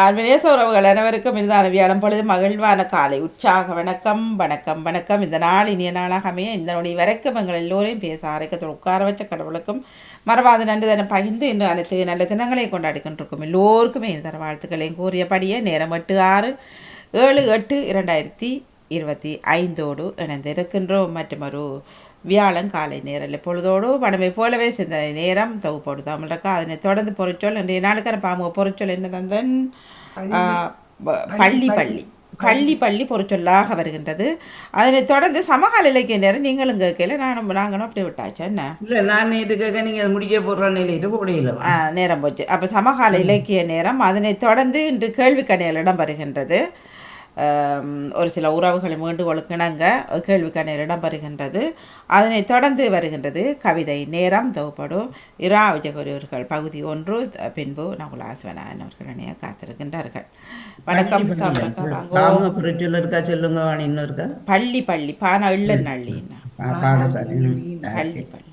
ஆன்மீக உறவுகள் அனைவருக்கும் இனிதான வியாழம் பொழுது மகிழ்வான காலை உற்சாக வணக்கம் வணக்கம் வணக்கம். இந்த நாள் இனிய நாளாக அமைய இந்த நொடி வரைக்கும் எங்கள் எல்லோரையும் பேச ஆரோக்கியத்தில் உட்கார வச்ச கடவுளுக்கும் மறவாத நன்றி தனம் பகிர்ந்து இன்று அனைத்து நல்ல தினங்களை கொண்டாடிக்கொண்டிருக்கும் எல்லோருக்குமே இந்த தர வாழ்த்துக்களையும் கூறியபடியே நேரம் 8/6/7/2025 இணைந்திருக்கின்றோம். மற்றும் ஒரு வியாழன் காலை நேரில் பொழுதோடு பணமை போலவே சிந்தனை நேரம் தொகுப்போடு தமிழக்கா. அதனை தொடர்ந்து பொறிச்சொல் இன்றைய நாளுக்கான பாமுக பொறிச்சொல் என்ன தந்தன்? பள்ளி பள்ளி பள்ளி பள்ளி பொறிச்சொல்லாக வருகின்றது. அதனை தொடர்ந்து சமகால இலக்கிய நேரம் நீங்களும் கேட்கல நாங்களும் அப்படி விட்டாச்சு என்ன இல்ல நான் நேற்று கேட்க நீங்க முடிக்க போடுற நிலையிட்டு போடையில நேரம் போச்சு. அப்போ சமகால இலக்கிய நேரம். அதனை தொடர்ந்து இன்று கேள்வி கணையில் இடம் வருகின்றது. ஒரு சில உறவுகளை வேண்டுகோளுக்கு இணங்க கேள்வி கணையில் இடம் வருகின்றது. அதனை தொடர்ந்து வருகின்றது கவிதை நேரம் தொகுப்படும் இரா விஜயகுரியவர்கள் பகுதி 1. பின்பு நகுல ஆஸ்வனாயன் அவர்கள் இணைய காத்திருக்கின்றார்கள். வணக்கம் தமிழக்கா. இருக்கா சொல்லுங்க. இன்னும் இருக்கா பள்ளி பள்ளி பானா இல்ல நள்ளின்னா பள்ளி பள்ளி.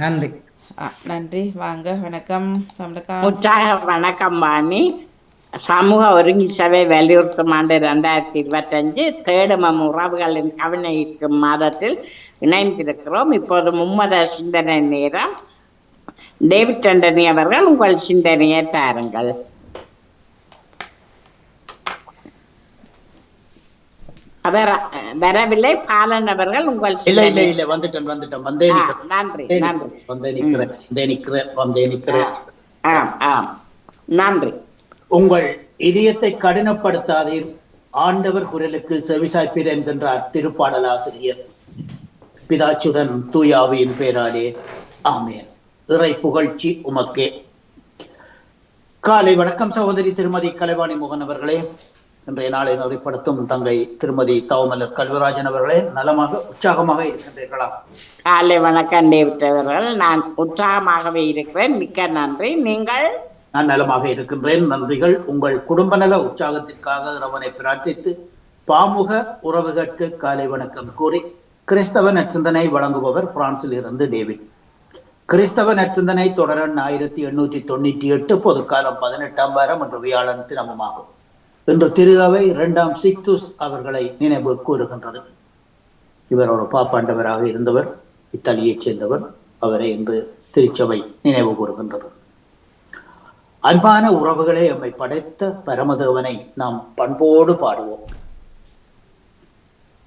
நன்றி. நன்றி. வாங்க. வணக்கம் தமிழக்கா. உற்சாக வணக்கம் வாணி. சமூக ஒருங்கி சபை வலியுறுத்தும் ஆண்டு 2025 தேடுமம் உறவுகளின் கவன ஈர்க்கும் மாதத்தில் இணைந்திருக்கிறோம். இப்போது மும்மத சிந்தனை நேரம். டேவிட் ஆண்டனி அவர்கள் உங்கள் சிந்தனையை தாருங்கள். அவர் வரவில்லை. பாலன் அவர்கள் உங்கள் நன்றி. உங்கள் இதயத்தை கடினப்படுத்தாதீர், ஆண்டவர் குரலுக்கு செவிசாய்ப்பீர் என்கின்றார் திருப்பாடல் ஆசிரியர். பிதாச்சுடன் தூயாவியின் பேராலே ஆமேன். இறை புகழ்ச்சி உமக்கே. காலை வணக்கம் சகோதரி திருமதி கலைவாணி மோகன் அவர்களே. இன்றைய நாளை நெறிப்படுத்தும் தங்கை திருமதி தவமலர் கல்வராஜன் அவர்களே, நலமாக உற்சாகமாக இருக்கின்றீர்களா? காலை வணக்கம் டேவிட் அவர்கள். நான் உற்சாகமாகவே இருக்கிறேன். மிக்க நன்றி. நீங்கள்? நான் நலமாக இருக்கின்றேன். நன்றிகள். உங்கள் குடும்ப நல உற்சாகத்திற்காக இறைவனை பிரார்த்தித்து பாமுக உறவுகளுக்கு காலை வணக்கம் கூறி கிறிஸ்தவ நற்சிந்தனை வழங்குபவர் பிரான்சில் இருந்து டேவிட். கிறிஸ்தவ நற்சிந்தனை தொடரன் 1898 பொதுக்காலம் 18ஆம் வாரம் என்று வியாழன் தினமுமாகும். இன்று திரு அவை 2ஆம் சிக்துஸ் அவர்களை நினைவு கூறுகின்றது. இவர் ஒரு பாப்பாண்டவராக இருந்தவர், இத்தாலியைச் சேர்ந்தவர். அவரை இன்று திருச்சபை நினைவு கூறுகின்றது. அன்பான உறவுகளே, எம்மை படைத்த பரமதேவனை நாம் பண்போடு பாடுவோம்.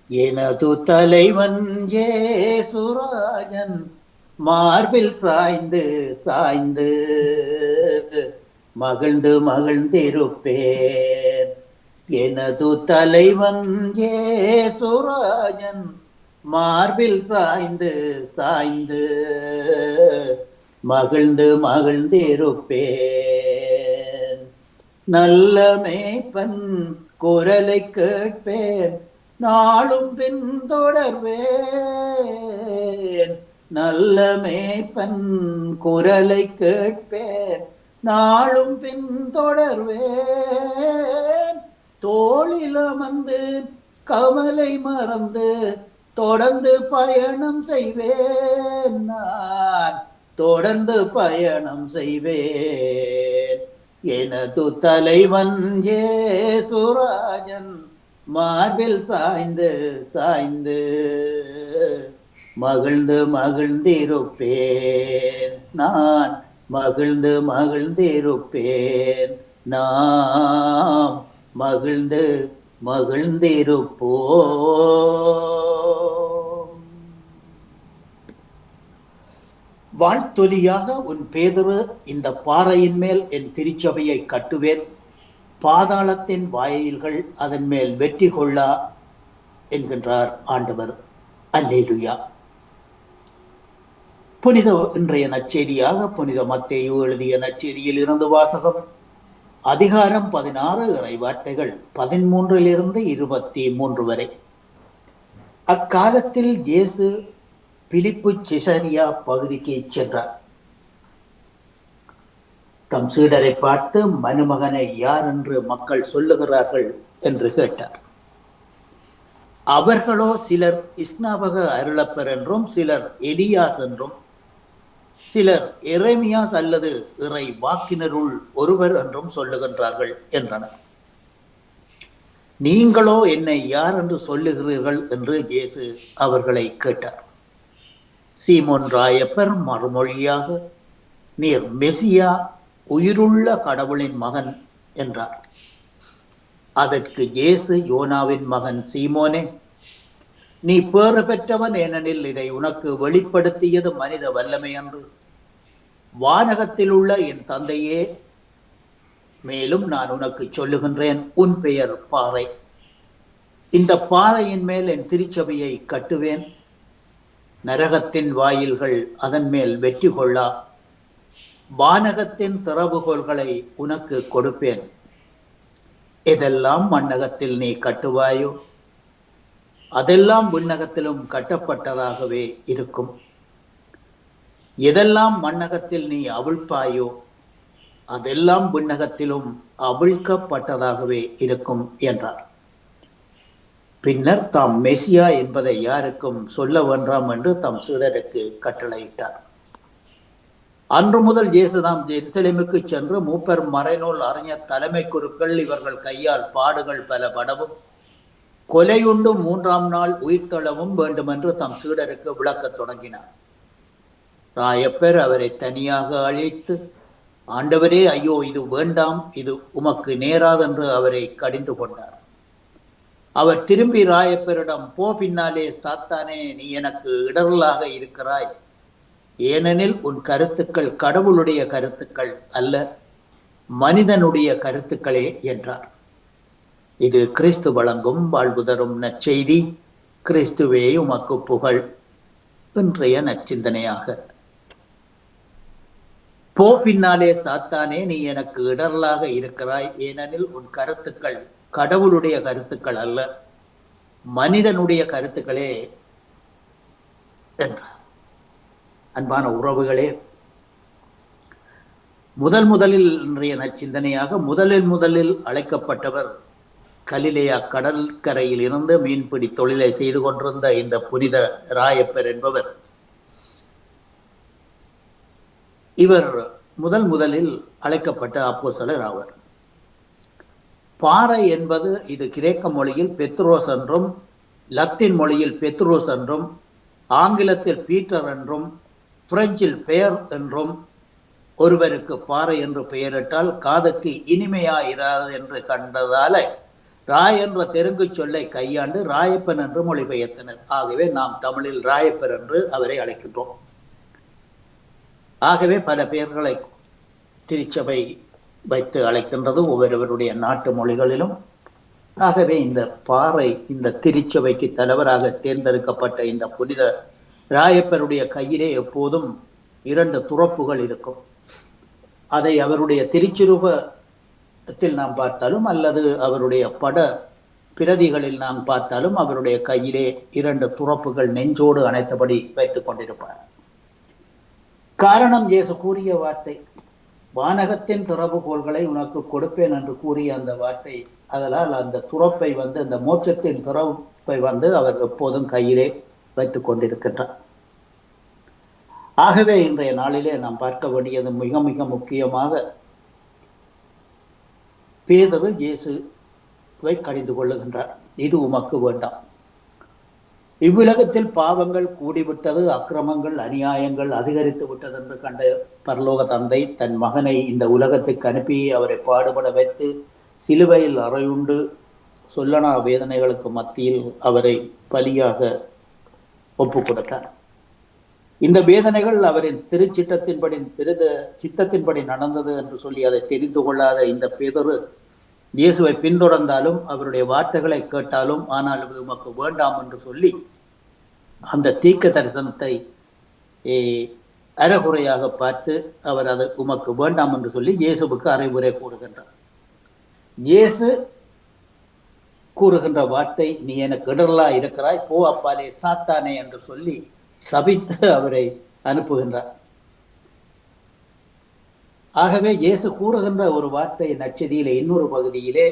எனது தலைவன் ஏசுராஜன் மார்பில் சாய்ந்து சாய்ந்து மகிழ்ந்து மகிழ்ந்திருப்பேன். எனது தலைவன் ஏசுராஜன் மார்பில் சாய்ந்து சாய்ந்து மகிழ்ந்து மகிழ்ந்திருப்பேன். நல்ல மேய்ப்பன் குரலை கேட்பேன், நாளும் பின்தொடர்வேன். நல்ல மேய்ப்பன் குரலை கேட்பேன், நாளும் பின்தொடர்வேன். தோளில் அமர்ந்து கவலை மறந்து தொடர்ந்து பயணம் செய்வேன். நான் தொடர்ந்து பயணம் செய்வேன். எனது தலைவன் ஏசுராஜன் மார்பில் சாய்ந்து சாய்ந்து மகிழ்ந்து மகிழ்ந்திருப்பேன். நான் மகிழ்ந்து மகிழ்ந்திருப்பேன். நாம் மகிழ்ந்து மகிழ்ந்திருப்போம். வாழ்த்தொலியாக உன் பேதுரு, இந்த பாறையின் மேல் என் திருச்சபையை கட்டுவேன், பாதாளத்தின் வாயில்கள் அதன் மேல் வெற்றி கொள்ளா என்கின்றார் ஆண்டவர். அல்லேலூயா. புனித இன்றைய நற்செய்தியாக புனித மத்தேயு எழுதிய நற்செய்தியில் இருந்து வாசகம். அதிகாரம் 16, இறைவார்த்தைகள் 13 23 வரை. அக்காலத்தில் இயேசு பிலிப்பு செசரியா பகுதிக்கு சென்றார். தம் சீடரை பார்த்து, மனுமகனை யார் என்று மக்கள் சொல்லுகிறார்கள் என்று கேட்டார். அவர்களோ சிலர் இஸ்னாபக அருளப்பர் என்றும், சிலர் எலியாஸ் என்றும், சிலர் எரேமியாஸ் அல்லது இறை வாக்கினருள் ஒருவர் என்றும் சொல்லுகின்றார்கள் என்றனர். நீங்களோ என்னை யார் என்று சொல்லுகிறீர்கள் என்று இயேசு அவர்களை கேட்டார். சீமோன் ராயப்பர் மறுமொழியாக, நீர் மெசியா, உயிருள்ள கடவுளின் மகன் என்றார். அதற்கு இயேசு, யோனாவின் மகன் சீமோனே, நீ பேறு பெற்றவன், ஏனெனில் இதை உனக்கு வெளிப்படுத்தியது மனித வல்லமை அன்று, வானகத்தில் உள்ள என் தந்தையே. மேலும் நான் உனக்கு சொல்லுகின்றேன், உன் பெயர் பாறை. இந்த பாறையின் மேல் என் திருச்சபையை கட்டுவேன். நரகத்தின் வாயில்கள் அதன் மேல் வெற்றி கொள்ளா. வானகத்தின் திறவுகோல்களை உனக்கு கொடுப்பேன். எதெல்லாம் மண்ணகத்தில் நீ கட்டுவாயோ அதெல்லாம் விண்ணகத்திலும் கட்டப்பட்டதாகவே இருக்கும். எதெல்லாம் மண்ணகத்தில் நீ அவிழ்ப்பாயோ அதெல்லாம் விண்ணகத்திலும் அவிழ்க்கப்பட்டதாகவே இருக்கும் என்றார். பின்னர் தாம் மெசியா என்பதை யாருக்கும் சொல்ல வேண்டாம் என்று தம் சீடருக்கு கட்டளையிட்டார். அன்று முதல் இயேசுதாம் எருசலேமுக்கு சென்று மூப்பர், மறைநூல் அறிஞர், தலைமை குருக்கள் இவர்கள் கையால் பாடுகள் பல படவும் கொலையுண்டு 3ஆம் நாள் உயிர்த்தெழவும் வேண்டுமென்று தம் சீடருக்கு விளக்கத் தொடங்கினார். ராயப்பர் அவரை தனியாக அழைத்து, ஆண்டவரே, ஐயோ, இது வேண்டாம், இது உமக்கு நேராதென்று அவரை கடிந்து கொண்டார். அவர் திரும்பி ராயப்பரிடம், போ பின்னாலே சாத்தானே, நீ எனக்கு இடரலாக இருக்கிறாய், ஏனெனில் உன் கருத்துக்கள் கடவுளுடைய கருத்துக்கள் அல்ல, மனிதனுடைய கருத்துக்களே என்றார். இது கிறிஸ்து வழங்கும் வாழ்வு தரும் நற்செய்தி. கிறிஸ்துவே உமக்கு புகழ். இன்றைய நற்சிந்தனையாக, போ பின்னாலே சாத்தானே, நீ எனக்கு இடரலாக இருக்கிறாய், ஏனெனில் உன் கருத்துக்கள் கடவுளுடைய கருத்துக்கள் அல்ல, மனிதனுடைய கருத்துக்களே என்றார். அன்பான உறவுகளே, முதலில் இன்றைய நற்சிந்தனையாக முதலில் அழைக்கப்பட்டவர் கலிலேயா கடற்கரையில் இருந்து மீன்பிடி தொழிலை செய்து கொண்டிருந்த இந்த புனித ராயப்பர் என்பவர். இவர் முதலில் அழைக்கப்பட்ட அப்போஸ்தலர் ஆவர். பாறை என்பது இது கிரேக்க மொழியில் பெத்ரோஸ் என்றும், லத்தீன் மொழியில் பெத்ரோஸ் என்றும், ஆங்கிலத்தில் பீட்டர் என்றும், பிரெஞ்சில் பெயர் என்றும், ஒருவருக்கு பாறை என்று பெயரிட்டால் காதுக்கு இனிமையாயிராது என்று கண்டதால ராய் என்ற தெலுங்கு சொல்லை கையாண்டு ராயப்பன் என்று மொழிபெயர்த்தனர். ஆகவே நாம் தமிழில் ராயப்பர் என்று அவரை அழைக்கின்றோம். ஆகவே பல பெயர்களை திருச்சபை வைத்து அழைக்கின்றது ஒவ்வொருவருடைய நாட்டு மொழிகளிலும். ஆகவே இந்த பாறை, இந்த திருச்சபைக்கு தலைவராக தேர்ந்தெடுக்கப்பட்ட இந்த புனித ராயப்பருடைய கையிலே எப்போதும் 2 துறப்புகள் இருக்கும். அதை அவருடைய திருச்சுரூபத்தில் நாம் பார்த்தாலும் அல்லது அவருடைய பட பிரதிகளில் நாம் பார்த்தாலும் அவருடைய கையிலே 2 துறப்புகள் நெஞ்சோடு அணைத்தபடி வைத்துக் கொண்டிருப்பார். காரணம், இயேசு கூறிய வார்த்தை, வானகத்தின் திறவுகோல்களை உனக்கு கொடுப்பேன் என்று கூறிய அந்த வார்த்தை. அதனால் அந்த துறப்பை அந்த மோட்சத்தின் துறப்பை அவர் எப்போதும் கையிலே வைத்துக் கொண்டிருக்கின்றார். ஆகவே இன்றைய நாளிலே நாம் பார்க்க வேண்டியது மிக மிக முக்கியமாக, பேதுரு இயேசுவை கடிந்து கொள்ளுகின்றார். இது உமக்கு வேண்டாம். இவ்வுலகத்தில் பாவங்கள் கூடிவிட்டது, அக்கிரமங்கள் அநியாயங்கள் அதிகரித்து விட்டது என்று கண்ட பரலோக தந்தை தன் மகனை இந்த உலகத்துக்கு அனுப்பி அவரை பாடுபட வைத்து சிலுவையில் அறையுண்டு சொல்லனா வேதனைகளுக்கு மத்தியில் அவரை பலியாக ஒப்பு கொடுத்தார். இந்த வேதனைகள் அவரின் சித்தத்தின்படி நடந்தது என்று சொல்லி அதை தெரிந்து கொள்ளாத இந்த பேதுரு இயேசுவை பின்தொடர்ந்தாலும் அவருடைய வார்த்தைகளை கேட்டாலும், ஆனால் இது உமக்கு வேண்டாம் என்று சொல்லி அந்த தீர்க்க தரிசனத்தை அறகுறையாக பார்த்து அவர் அதை உமக்கு வேண்டாம் என்று சொல்லி இயேசுவுக்கு அறைவுரை கூறுகின்றார். இயேசு கூறுகின்ற வார்த்தை, நீ எனக்கு இடரலா இருக்கிறாய், போ அப்பாலே சாத்தானே என்று சொல்லி சபித்து அவரை அனுப்புகின்றார். ஆகவே இயேசு கூறுகின்ற ஒரு வார்த்தை நற்செய்தியிலே இன்னொரு பகுதியிலே,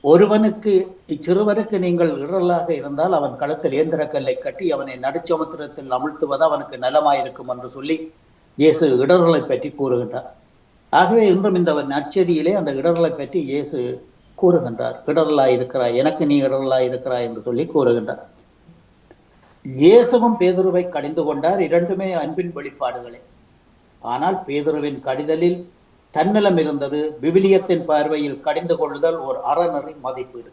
ஒருவனுக்கு இச்சிறுவனுக்கு நீங்கள் இடரலாக இருந்தால் அவன் களத்தில் இயந்திரக்கல்லை கட்டி அவனை நடுச்சமுத்திரத்தில் அமிழ்த்துவது அவனுக்கு நலமாயிருக்கும் என்று சொல்லி இயேசு இடர்களை பற்றி கூறுகின்றார். ஆகவே இன்றும் இந்த நற்செய்தியிலே அந்த இடர்களை பற்றி இயேசு கூறுகின்றார். இடரலாய் இருக்கிறாய், எனக்கு நீ இடரலாய் இருக்கிறாய் என்று சொல்லி கூறுகின்றார். இயேசுவும் பேதுருவை கடிந்து கொண்டார். இரண்டுமே அன்பின் வெளிப்பாடுகளே. ஆனால் பேதுருவின் கடிதலில் தன்னலம் இருந்தது. விவிலியத்தின் பார்வையில் கடிந்து கொள்ளுதல் ஒரு அறநெறி மதிப்பீடு.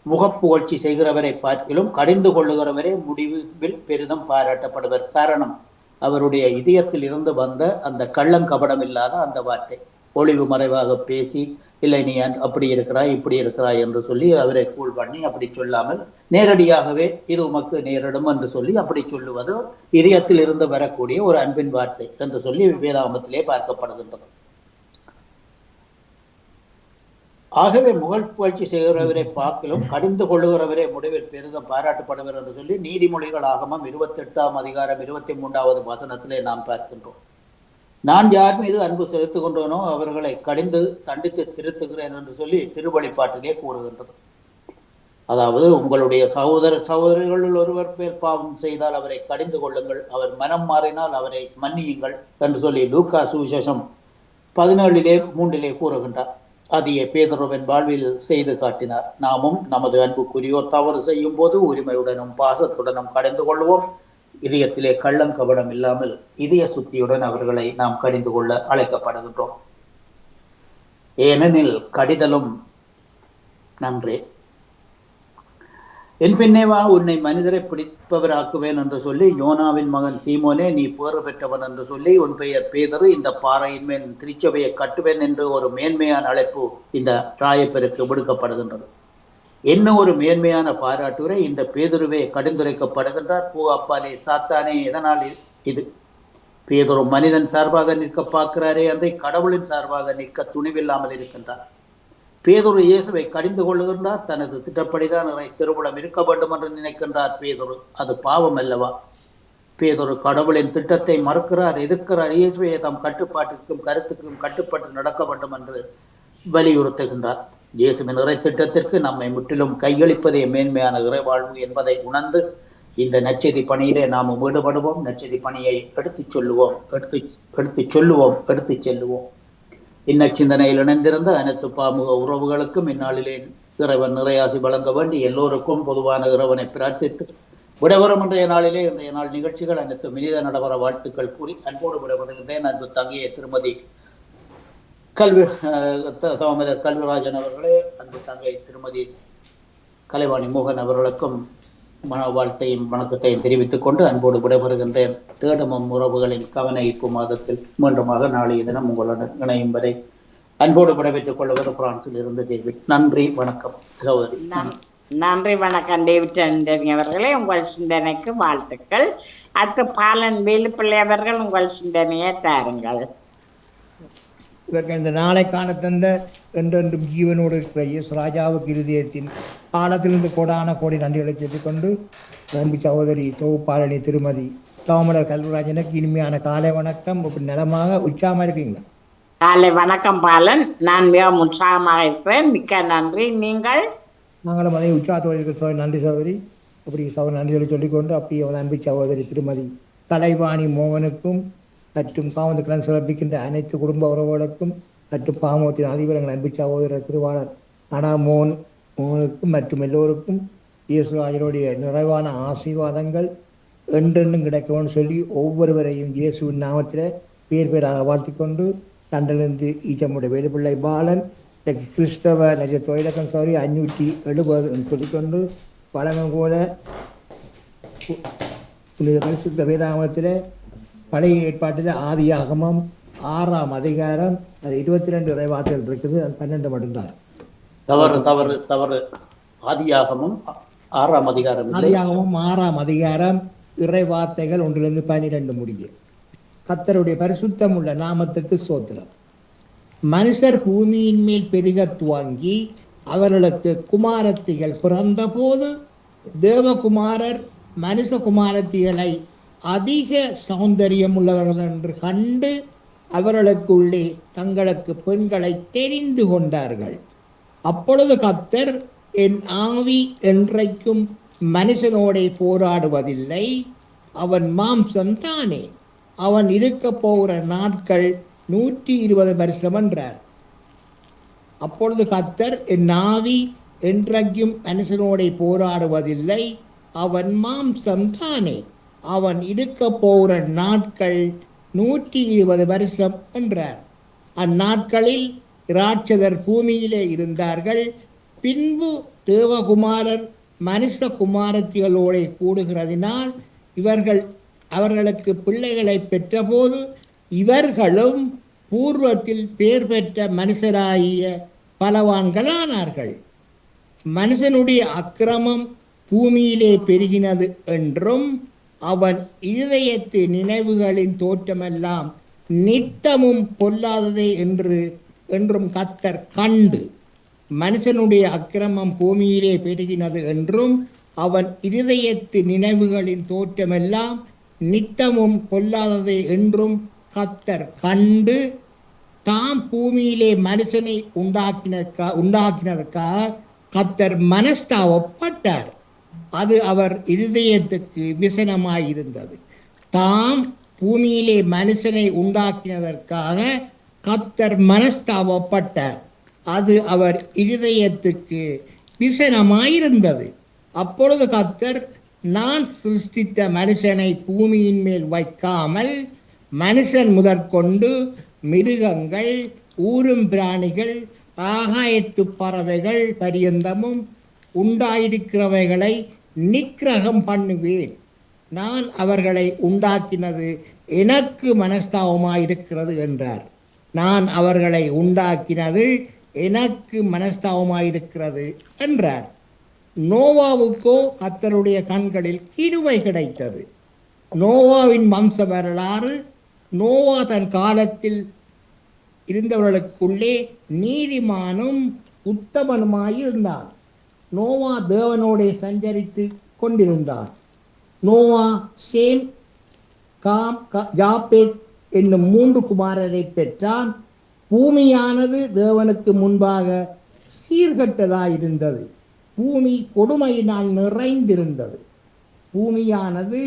முகப்புகழ்ச்சி செய்கிறவரை பார்க்கிலும் கடிந்து கொள்ளுகிறவரே முடிவில் பெரிதும் பாராட்டப்படுவர். காரணம், அவருடைய இதயத்தில் இருந்து வந்த அந்த கள்ளங்கபடம் இல்லாத அந்த வார்த்தை. ஒளிவு மறைவாக பேசி, இல்லை நீ அப்படி இருக்கிறாய் இப்படி இருக்கிறாய் என்று சொல்லி அவரை கூழ் பண்ணி அப்படி சொல்லாமல் நேரடியாகவே இது உமக்கு நேரிடும் என்று சொல்லி அப்படி சொல்லுவது இதயத்தில் இருந்து வரக்கூடிய ஒரு அன்பின் வார்த்தை என்று சொல்லி வேதாகமத்திலே பார்க்கப்படுகின்றது. ஆகவே புகழ்ச்சி செய்கிறவரை பார்க்கிலும் கடிந்து கொள்ளுகிறவரே முடிவில் பெரிதும் பாராட்டப்படுவர் என்று சொல்லி நீதிமொழிகள் ஆகமம் 28ஆம் அதிகாரம் 23வது வசனத்திலே நாம் பார்க்கின்றோம். நான் யார் மீது அன்பு செலுத்திக் கொண்டோனோ அவர்களை கடிந்து தண்டித்து திருத்துகிறேன் என்று சொல்லி திருவழிப்பாட்டிலே கூறுகின்றது. அதாவது உங்களுடைய சகோதரர்களில் ஒருவர் பேர் பாவம் செய்தால் அவரை கடிந்து கொள்ளுங்கள், அவர் மனம் மாறினால் அவரை மன்னியுங்கள் என்று சொல்லி லூக்கா சுவிசேஷம் 17:3 கூறுகின்றார். அதையே பேதுருவின் வாழ்வில் செய்து காட்டினார். நாமும் நமது அன்புக்குரியோர் தவறு செய்யும் போது உரிமையுடனும் பாசத்துடனும் கடிந்து கொள்வோம். இதயத்திலே கள்ளங்கபடம் இல்லாமல் இதய சுத்தியுடன் அவர்களை நாம் கடிந்து கொள்ள அழைக்கப்படுகின்றோம். ஏனெனில் கடிதலும் நன்றே. என் பின்னேவா உன்னை மனிதரை பிடிப்பவராக்குவேன் என்று சொல்லி யோனாவின் மகன் சீமோனே நீ பேறு பெற்றவன் என்று சொல்லி உன் பெயர் பேதரு, இந்த பாறையின் மேல் திருச்சபையை கட்டுவேன் என்று ஒரு மேன்மையான அழைப்பு இந்த ராயப்பெருக்கு விடுக்கப்படுகின்றது. என்ன ஒரு மேன்மையான பாராட்டுரை! இந்த பேதுருவே கடிந்துரைக்கப்படுகின்றார். பூ அப்பாலே சாத்தானே, எதனால் இது? பேதுரு மனிதன் சார்பாக நிற்க பார்க்கிறாரே அன்றை கடவுளின் சார்பாக நிற்க துணிவில்லாமல் இருக்கின்றார். பேதுரு இயேசுவை கடிந்து கொள்ளுகின்றார். தனது திட்டப்படிதான் திருவுளம் இருக்க வேண்டும் என்று நினைக்கின்றார் பேதுரு. அது பாவம் அல்லவா? பேதுரு கடவுளின் திட்டத்தை மறுக்கிறார், எதிர்க்கிறார். இயேசுவை தம் கட்டுப்பாட்டுக்கும் கருத்துக்கும் கட்டுப்பட்டு நடக்க வேண்டும் என்று வலியுறுத்துகின்றார். இயேசுவின் இறை திட்டத்திற்கு நம்மை முற்றிலும் கையளிப்பதே மேன்மையான இறைவாழ்வு என்பதை உணர்ந்து இந்த நற்செய்தி பணியிலே நாம் ஈடுபடுவோம். நற்செய்தி பணியை எடுத்துச் செல்லுவோம். இந்நச்சிந்தனையில் இணைந்திருந்த அனைத்து பாமுக உறவுகளுக்கும் இந்நாளிலே இறைவன் நிறையாசி வழங்க வேண்டி எல்லோருக்கும் பொதுவான இறைவனை பிரார்த்தித்து விடவரும் இன்றைய நாளிலே இன்றைய நாள் நிகழ்ச்சிகள் அனைத்து மினித நடைபெற வாழ்த்துக்கள் கூறி அன்போடு விடப்படுகின்றேன். அன்பு தங்கையை திருமதி தாமரர் கல்விராஜன் அவர்களே, அன்பு தங்கை திருமதி கலைவாணி மோகன் அவர்களுக்கும் வாழ்த்தையும் வணக்கத்தையும் தெரிவித்துக் கொண்டு அன்போடு விடைபெறுகின்றேன். தேடமும் உறவுகளின் கவன ஈர்ப்பு மாதத்தில் மீண்டுமாக நாளைய தினம் உங்களுடன் இணையும் வரை அன்போடு விடைபெற்றுக் கொள்ளுவது பிரான்சில் இருந்து டேவிட். நன்றி, வணக்கம் சகோதரி. நன்றி, வணக்கம் டேவிட் ஆண்டனி அவர்களே. உங்கள் சிந்தனைக்கு வாழ்த்துக்கள். அடுத்து பாலன் வேலுப்பிள்ளை அவர்கள் உங்கள் சிந்தனையை தாருங்கள். இதற்கு இந்த நாளை காண தந்த என்றென்றும் ஜீவனோடு இருக்கிற இயேசு ராஜாவுக்கு இருதயத்தின் காலத்திலிருந்து கோடான கோடி நன்றிகளை சொல்லிக் கொண்டு நம்பி சகோதரி தொகுப்பாளனி திருமதி தாமரர் கல்விராஜனுக்கு இனிமையான காலை வணக்கம். இப்படி நலமாக உற்சாகமாக இருக்கீங்களா? காலை வணக்கம் பாலன். நான் மிகவும் உற்சாகமாக இருக்கிறேன். மிக்க நன்றி. நீங்கள்? நாங்களும் அதை உற்சாகத்தோடு இருக்கிற நன்றி சகோதரி. அப்படி சகோதரி நன்றிகளை சொல்லிக்கொண்டு அப்படியே நம்பி சகோதரி திருமதி கலைவாணி மோகனுக்கும் மற்றும் பாவத்துக்கெல்லாம் சிறப்பிக்கின்ற அனைத்து குடும்ப உறவுகளுக்கும் மற்றும் பாமத்தின் அதிபரங்கள் அன்பு சகோதரர் திருவாளர் மோகனுக்கும் மற்றும் எல்லோருக்கும் இயேசுராஜனுடைய நிறைவான ஆசீர்வாதங்கள் என்றென்றும் கிடைக்கும்னு சொல்லி ஒவ்வொருவரையும் இயேசுவின் நாமத்தில் பேர் பேராக வாழ்த்திக்கொண்டு தண்டிலிருந்து ஈச்சமுடைய வேலுப்பிள்ளை பாலன் கிறிஸ்தவ நெஜ தொழிலக்கம் சௌரி 570 சொல்லிக்கொண்டு பழமை போல பரிசுத்த வேதாகமத்தில் பழைய ஏற்பாட்டில் ஆதியாகமம் 6ஆம் அதிகாரம் 22 இறைவார்த்தைகள் இருக்குது. அது 12 மட்டும்தான். தவறு. ஆதியாகமம் 6ஆம் அதிகாரம் இறைவார்த்தைகள் 1-12 முடியும். கர்த்தருடைய பரிசுத்தம் உள்ள நாமத்துக்கு ஸ்தோத்திரம். மனுஷர் பூமியின் மேல் பெருக துவங்கி அவர்களுக்கு குமாரத்திகள் பிறந்த போது தேவகுமாரர் மனுஷகுமாரத்திகளை அதிக சௌந்தரியம் உள்ளவர்கள் என்று கண்டு அவர்களுக்குள்ளே தங்களுக்கு பெண்களை தெரிந்து கொண்டார்கள். அப்பொழுது கர்த்தர், என் ஆவி என்றைக்கும் மனுஷனோட போராடுவதில்லை, அவன் மாம்சம் தானே, அவன் இருக்க போகிற நாட்கள் 120 வருஷம் என்றார். அப்பொழுது கர்த்தர், என் ஆவி என்றைக்கும் மனுஷனோட போராடுவதில்லை, அவன் மாம்சம் தானே, அவன் இருக்க போகிற நாட்கள் 120 வருஷம் என்றார். அந்நாட்களில் இராட்சதர் பூமியிலே இருந்தார்கள். பின்பு தேவகுமாரர் மனுஷ குமாரத்திகளோட கூடுகிறதினால் அவர்களுக்கு பிள்ளைகளை பெற்றபோது இவர்களும் பூர்வத்தில் பேர் பெற்ற மனுஷராகிய பலவான்களானார்கள். மனுஷனுடைய அக்கிரமம் பூமியிலே பெருகினது என்றும் அவன் இருதயத்து நினைவுகளின் தோற்றமெல்லாம் நித்தமும் பொல்லாததே என்றும் கர்த்தர் கண்டு, மனுஷனுடைய அக்கிரமம் பூமியிலே பெருகினது என்றும் அவன் இருதயத்து நினைவுகளின் தோற்றமெல்லாம் நித்தமும் பொல்லாததே என்றும் கர்த்தர் கண்டு, தாம் பூமியிலே மனுஷனை உண்டாக்கினதற்காக கர்த்தர் மனஸ்தாபப்பட்டார். அது அவர் இருதயத்துக்கு விசனமாயிருந்தது. தாம் பூமியிலே மனுஷனை உண்டாக்கினதற்காக கர்த்தர் மனஸ்தாபப்பட்டார். அது அவர் இருதயத்துக்கு விசனமாயிருந்தது. அப்பொழுது கர்த்தர், நான் சிருஷ்டித்த மனுஷனை பூமியின் மேல் வைக்காமல் மனுஷன் முதற்கொண்டு மிருகங்கள், ஊரும் பிராணிகள், ஆகாயத்து பறவைகள் பரியந்தமும் உண்டாயிருக்கிறவைகளை நிக்கிரகம் பண்ணுவேன். நான் அவர்களை உண்டாக்கினது எனக்கு மனஸ்தாபமாயிருக்கிறது என்றார். நான் அவர்களை உண்டாக்கினது எனக்கு மனஸ்தாபமாயிருக்கிறது என்றார். நோவாவுக்கோ கர்த்தருடைய கண்களில் கிருபை கிடைத்தது. நோவாவின் வம்ச வரலாறு. நோவா தன் காலத்தில் இருந்தவர்களுக்குள்ளே நீதிமானும் உத்தமனுமாயிருந்தான். நோவா தேவனோட சஞ்சரித்து கொண்டிருந்தான். நோவா சேம், காம், யாப்பேத் என்னும் 3 குமாரரை பெற்றான். பூமியானது தேவனுக்கு முன்பாக சீர்கெட்டதாயிருந்தது. பூமி கொடுமையினால் நிறைந்திருந்தது. பூமியானது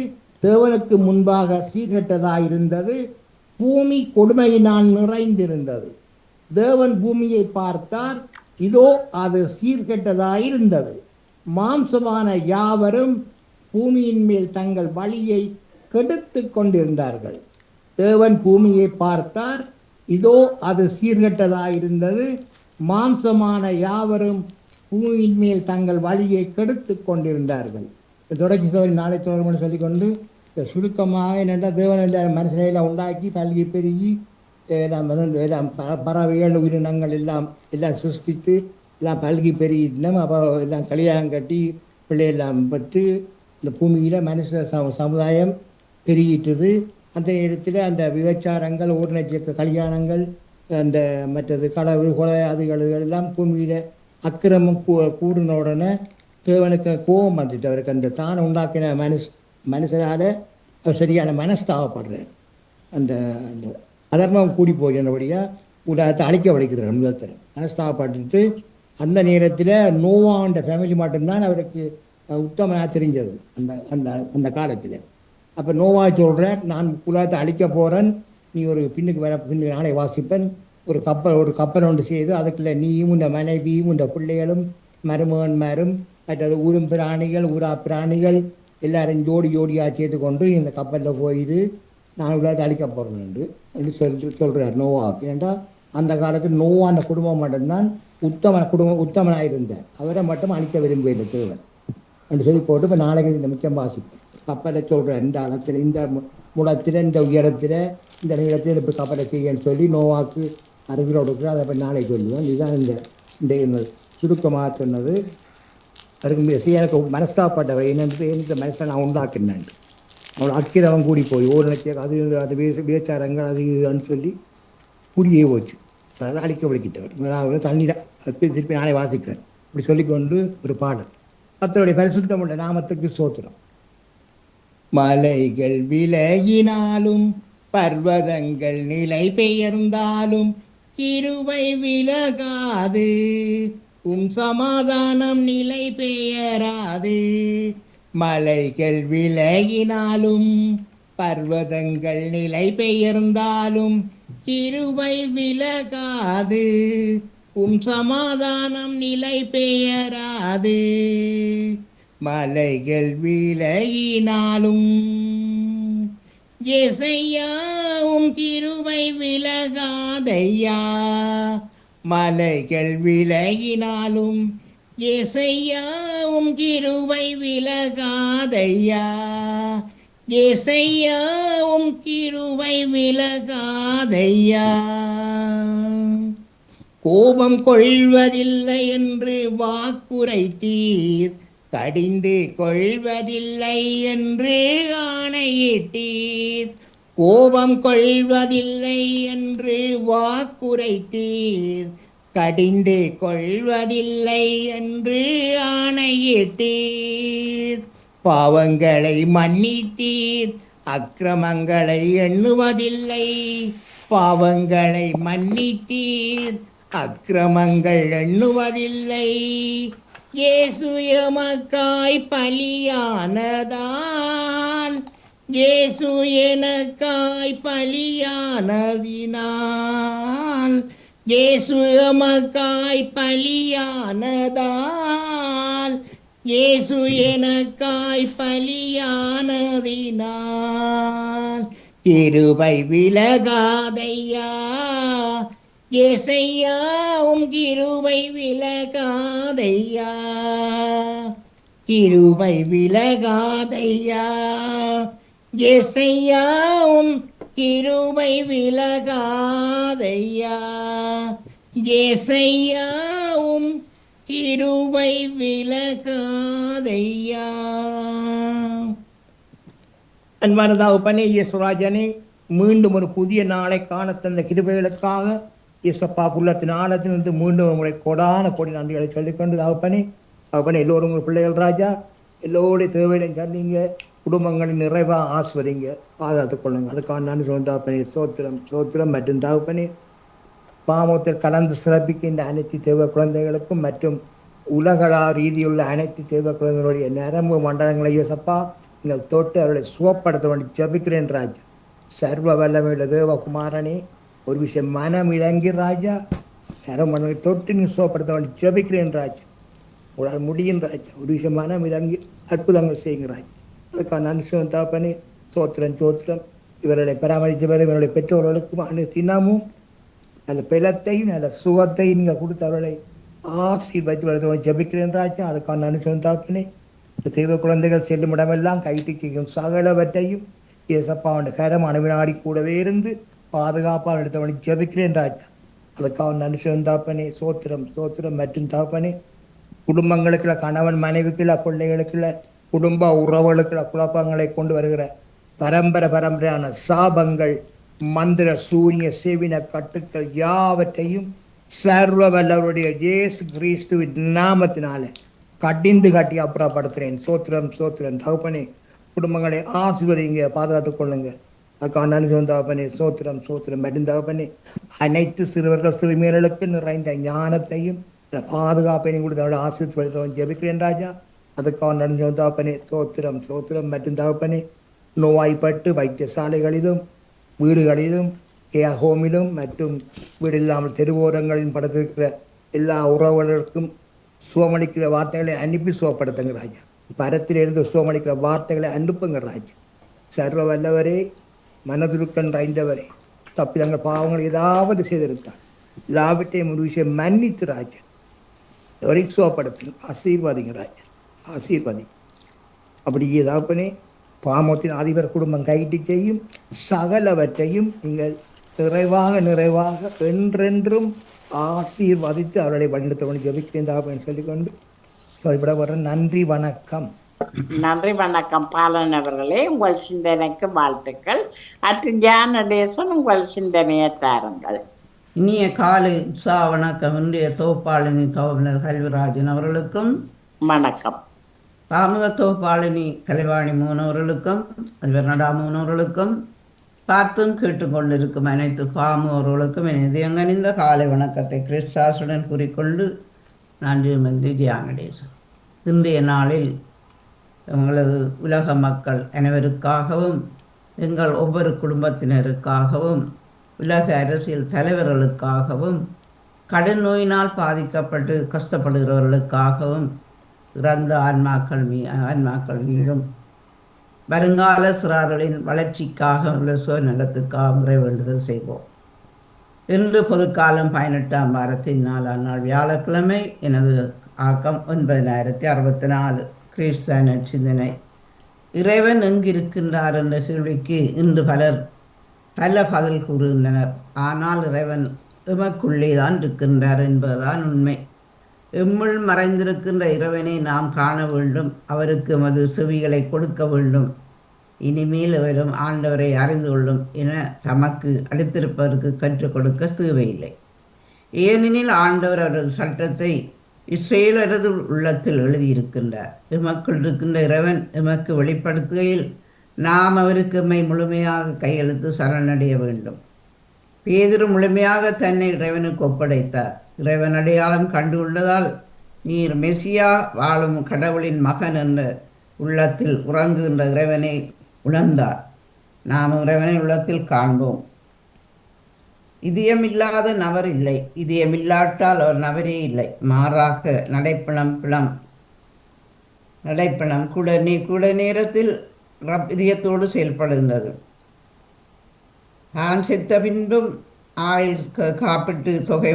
தேவனுக்கு முன்பாக சீர்கெட்டதாயிருந்தது. பூமி கொடுமையினால் நிறைந்திருந்தது. தேவன் பூமியை பார்த்தார், இதோ அது சீர்கெட்டதாயிருந்தது. மாம்சமான யாவரும் பூமியின் மேல் தங்கள் வழியை கெடுத்து கொண்டிருந்தார்கள். தேவன் பூமியை பார்த்தார், இதோ அது சீர்கெட்டதாயிருந்தது. மாம்சமான யாவரும் பூமியின் மேல் தங்கள் வழியை கெடுத்து கொண்டிருந்தார்கள். தொடர்ச்சி சோழி நாளை தொடர்பு சொல்லிக்கொண்டு சுருக்கமாக என்னென்றால், தேவன் எல்லாரும் மனுஷனையெல்லாம் உண்டாக்கி பல்கி பெருகி எல்லாம் பறவைகள் உயிரினங்கள் எல்லாம் சிருஷ்டித்து எல்லாம் பல்கி பெருகிட்டோம். அப்போ எல்லாம் கல்யாணம் கட்டி பிள்ளையெல்லாம் பெற்று இந்த பூமியில் மனுஷ சமுதாயம் பெருகிட்டது. அந்த நேரத்தில் அந்த விபச்சாரங்கள், ஊர்நட்ச கல்யாணங்கள், அந்த மற்றது களவு கொலை அதுகள் எல்லாம் பூமியில் அக்கிரமம் கூடின உடனே தேவனுக்கு கோபம் வந்துட்டு அவருக்கு அந்த தான் உண்டாக்கின மனுஷனால அவர் சரியான மனஸ்தாபப்படுறார். அந்த அந்த அதர்மம் கூடி போயினபடியாக உலகத்தை அழிக்க வலிக்கிறார். முதத்தில் மனஸ்தாபப்பட்டு அந்த நேரத்தில் நோவாண்ட ஃபேமிலி மட்டும்தான் அவருக்கு உத்தமனாக தெரிஞ்சது அந்த அந்த அந்த காலத்தில். அப்போ நோவா சொல்கிறார், நான் உலகத்தை அழிக்க போகிறேன், நீ ஒரு பின்னுக்கு நாளை வாசிப்பேன், ஒரு கப்பல் ஒன்று செய்து அதுக்குள்ள நீயும் இந்த மனைவியும் இந்த பிள்ளைகளும் மருமகன்மாரும் மற்றது ஊரும் பிராணிகள் ஊரா பிராணிகள் எல்லாரும் ஜோடியாக சேர்த்து கொண்டு இந்த கப்பலில் போயிட்டு நான் உலகத்தை அழிக்க போகிறேன் என்று சொல்கிறார் நோவாவுக்கு. ஏன்டா அந்த காலத்தில் நோவா அந்த குடும்பம் மட்டும்தான் உத்தமனாக இருந்தார். அவரை மட்டும் அழிக்க விரும்பவில்லை தேவன் என்று சொல்லி போட்டு இப்போ நாளைக்கு இந்த மிச்சம் வாசிப்பேன். கப்பலை சொல்கிறார், இந்த அளத்தில், இந்த முளத்தில், இந்த உயரத்தில், இந்த நீளத்தில் இப்போ கப்பலை செய்யன்னு சொல்லி நோவாக்கு அறிவுரை கொடுக்குற. அதை போய் நாளைக்கு சொல்லுவேன். இதுதான் இந்த சுருக்கமாக சொன்னது. அதுக்கு எனக்கு மனஸ்தாப்பட்டவை என்னென்று இந்த மனசை நான் உண்டாக்கினேன். அவள் அக்கிரவம் கூடி போய் அது வேச்சாரங்கள் அது இதுன்னு சொல்லி கூடியே போச்சு. அதெல்லாம் அழிக்க வலிக்கிட்டவர். அதாவது தண்ணீரை திருப்பி நாளை வாசிக்கிறேன். இப்படி சொல்லிக்கொண்டு ஒரு பாடல். கர்த்தருடைய பரிசுத்தமுள்ள நாமத்துக்கு ஸ்தோத்திரம். மலைகள் விலகினாலும் பர்வதங்கள் நிலை பெயர்ந்தாலும் கிருபை விலகாது, சமாதானம் நிலை பெயராது. மலைகள் விலகினாலும் பர்வதங்கள் நிலை பெயர்ந்தாலும் கிருபை விலகாது, சமாதானம் நிலை பெயராது. மலைகள் விலகினாலும் ஏசையா கிருபை விலகாதையா. மலைகள் விலகினாலும் ஏசையா கிருபை விலகாதையா. ஏசையா கிருபை விலகாதையா. கோபம் கொள்வதில்லை என்று வாக்குரைத்தீர், கடிந்து கொள்வதில்லை என்று ஆணையிட்டீர். கோபம் கொள்வதில்லை என்று வாக்குரைத்தீர், கடிந்து கொள்வதில்லை என்று ஆணையிட்டீர். பாவங்களை மன்னித்தீர், அக்கிரமங்களை எண்ணுவதில்லை. பாவங்களை மன்னித்தீர், அக்கிரமங்கள் எண்ணுவதில்லை. இயேசு எமக்காய் பலியானதால், இயேசு எனக்காய் பலியானதினால், இயேசு எமக்காய் பலியானதால், இயேசு எனக்காய் பலியானதினால். கிருபை விலகாதையா. ஏசையா கிருபை விலகாதையா. கிருபை விலகாதையா. ஏசையா கிருபை விலகாதையா. ஏசையா கிருபை விலகாதையா. அன்பான தகப்பனே, இயேசுராஜனே, மீண்டும் ஒரு புதிய நாளை காண தந்த கிருபைகளுக்காக இயேசப்பா உள்ளத்தின் ஆழத்திலிருந்து மீண்டும் உங்களை கொடான கொடி நன்றிகளை சொல்லிக்கொண்டு தகப்பனே, எல்லோரும் உங்கள் பிள்ளைகள் ராஜா, எல்லோருடைய தேவைகளையும் சந்திங்க, குடும்பங்களின் நிறைவாக ஆஸ்வதிங்க, பாதுகாத்துக் கொள்ளுங்க. அதுக்கான நன்றி சொல்லும் தகப்பனே. சோத்திரம் மற்றும் தகப்பனே, பாமத்தில் கலந்து சிறப்பிக்கின்ற அனைத்து தேவ குழந்தைகளுக்கும் மற்றும் உலகளா ரீதியுள்ள அனைத்து தேவ குழந்தைகளுடைய நரம்பு மண்டலங்களை இயேசப்பா நீங்கள் தொட்டு அவர்களை சுகப்படுத்த வேண்டி ஜபிக்கிறேன் ராஜா. சர்வ வல்லமையுள்ள தேவகுமாரனே, ஒரு விஷயம் மனம் இறங்கி ராஜா, சரமணங்களை தொட்டு நீ சுகப்படுத்த வேண்டி ஜபிக்கிறேன் ராஜா. உங்களால் முடியும் ராஜா. ஒரு விஷயம் மனம் இறங்கி அற்புதங்கள் செய்யுங்க ராஜா. அதுக்கான நன்றி தாப்பனே. சோத்திரம் இவர்களை பராமரித்தவரை இவர்களுடைய பெற்றோர்களுக்கும் தினமும் நல்ல பலத்தையும் நல்ல சுகத்தையும் நீங்கள் கொடுத்து அவர்களை ஆசீர்வதித்து ஜபிக்கிறேன் ராஜா. அதுக்கான நன்றி தாப்பனே. இந்த தெய்வ குழந்தைகள் செல்லும் இடமெல்லாம் கைட்டிக்கும் சகலவற்றையும் இயேசப்பாவுடைய கரம் அணுவினாடி கூடவே இருந்து பாதுகாப்பாக எடுத்தவனை ஜபிக்கிறேன் ராஜா. அதுக்காக நன்றி தாப்பனே. சோத்திரம் மற்றும் தாப்பனே, குடும்பங்களுக்குள்ள கணவன் மனைவிக்குள்ள பிள்ளைகளுக்குள்ள குடும்ப உறவுகளுக்குள்ள குழப்பங்களை கொண்டு வருகிற பரம்பரையான சாபங்கள், மந்திர சூரிய சேவின கட்டுக்கள் யாவற்றையும் சர்வ வல்லவருடைய இயேசு கிறிஸ்துவின் நாமத்தினால கடிந்து கட்டி அப்புறப்படுத்துறேன். சோத்திரம் தகப்பனே, குடும்பங்களை ஆசீர்வதிங்க, பாதுகாத்துக் கொள்ளுங்க. அதுக்காக நன்றி தகப்பனே. சோத்திரம் மற்றும் தகப்பனே, அனைத்து சிறுவர்கள் சிறுமியர்களுக்கு நிறைந்த ஞானத்தையும் பாதுகாப்பையும் கொடுத்து அவளை ஆசீர்வதித்து ஜெபிக்கிறேன் ராஜா. அதுக்காக நன்றி தகப்பனே. சோத்திரம் மற்றும் தகப்பனே, நோய்பட்டு வைத்தியசாலைகளிலும் வீடுகளிலும் ஹோமிலும் மற்றும் வீடு இல்லாமல் தெருவோரங்களின் படுத்திருக்கிற எல்லா உறவுகளுக்கும் சுவமளிக்கிற வார்த்தைகளை அனுப்பி சுவப்படுத்துங்க ராஜா. பரத்திலிருந்து சுவமளிக்கிற வார்த்தைகளை அனுப்புங்க ராஜா. சர்வ வல்லவரே, மனதுருக்கன் நிறைந்தவரே, தப்பிதங்கள் பாவங்கள் ஏதாவது செய்திருக்கான் எல்லாவற்றையும் ஒரு விஷயம் மன்னித்து ராஜா வரை சுவப்படுத்துங்க. ஆசீர்வாதிங்க ராஜா, ஆசீர்வாதி. அப்படி ஏதாப்பனே, பாமத்தின் அதிபர் குடும்பம் கைட்டு செய்யும் சகலவற்றையும் நீங்கள் நிறைவாக என்றென்றும் ஆசீர்வதித்து அவர்களை வழிநடத்த ஜபிக்கிறேன் சொல்லிக்கொண்டு சொல்லிவிட வர நன்றி வணக்கம். நன்றி வணக்கம் பாலன் அவர்களே. உங்கள் சிந்தனைக்கு வாழ்த்துக்கள். அட்டு ஜானடேசன், உங்கள் சிந்தனையை தாருங்கள். இனிய காலை வணக்கம். இன்றைய தொகுப்பாளினி தோப்பினர் கல்விராஜன் அவர்களுக்கும் வணக்கம். பாமுக தொகுப்பாளினி கலைவாணி மூனவர்களுக்கும் அதிபர் நடா மூனவர்களுக்கும் பார்த்தும் கேட்டுக்கொண்டிருக்கும் அனைத்து பாமுகர்களுக்கும் என் இதயங்கனிந்த காலை வணக்கத்தை கிறிஸ்தாசுடன் கூறிக்கொண்டு நன்றி மந்தி தியானடேசன். இன்றைய நாளில் உங்களது உலக மக்கள் அனைவருக்காகவும் எங்கள் ஒவ்வொரு குடும்பத்தினருக்காகவும் உலக அரசியல் தலைவர்களுக்காகவும் கடும் நோயினால் பாதிக்கப்பட்டு கஷ்டப்படுகிறவர்களுக்காகவும் இறந்த ஆன்மாக்கள் மீதும் வருங்கால சிறார்களின் வளர்ச்சிக்காக உள்ள சுயநலத்துக்காக வேண்டுதல் செய்வோம். இன்று பொதுக்காலம் 18ஆம் வாரத்தின் 4ஆம் நாள் வியாழக்கிழமை. எனது ஆக்கம் 9064. கிறிஸ்தவ நற்சிந்தனை. இறைவன் எங்கிருக்கின்றார் என்ற கேள்விக்கு இன்று பல பதில் கூறுகின்றனர். ஆனால் இறைவன் எமக்குள்ளே தான் இருக்கின்றார் என்பதுதான் உண்மை. எம்முள் மறைந்திருக்கின்ற இறைவனை நாம் காண வேண்டும். அவருக்கு எமது செவிகளை கொடுக்க வேண்டும். இனிமேல் அவரும் ஆண்டவரை அறிந்து கொள்ளும் என தமக்கு அளித்திருப்பதற்கு கற்றுக் கொடுக்க தேவையில்லை. ஏனெனில் ஆண்டவர் அவரது சட்டத்தை இஸ்ரேலரது உள்ளத்தில் எழுதியிருக்கின்றார். எமக்குள் இருக்கின்ற இறைவன் எமக்கு வெளிப்படுத்துகையில் நாம் அவருக்கு எம்மை முழுமையாக கையெழுத்து சரணடைய வேண்டும். பேதுரு முழுமையாக தன்னை இறைவனுக்கு ஒப்படைத்தார். இறைவன் அடையாளம் கண்டுகொண்டதால் நீர் மெசியா வாழும் கடவுளின் மகன் என்ற உள்ளத்தில் உறங்குகின்ற இறைவனை உணர்ந்தார். நாம் இறைவனை உள்ளத்தில் காண்போம். இதயமில்லாத நபர் இல்லை. இதயமில்லாட்டால் அவர் நபரே இல்லை. மாறாக நடைப்பணம் கூட நேரத்தில் இதயத்தோடு செயல்படுகின்றது. தான் செத்த பின்பும் ஆயுள் காப்பீட்டு தொகை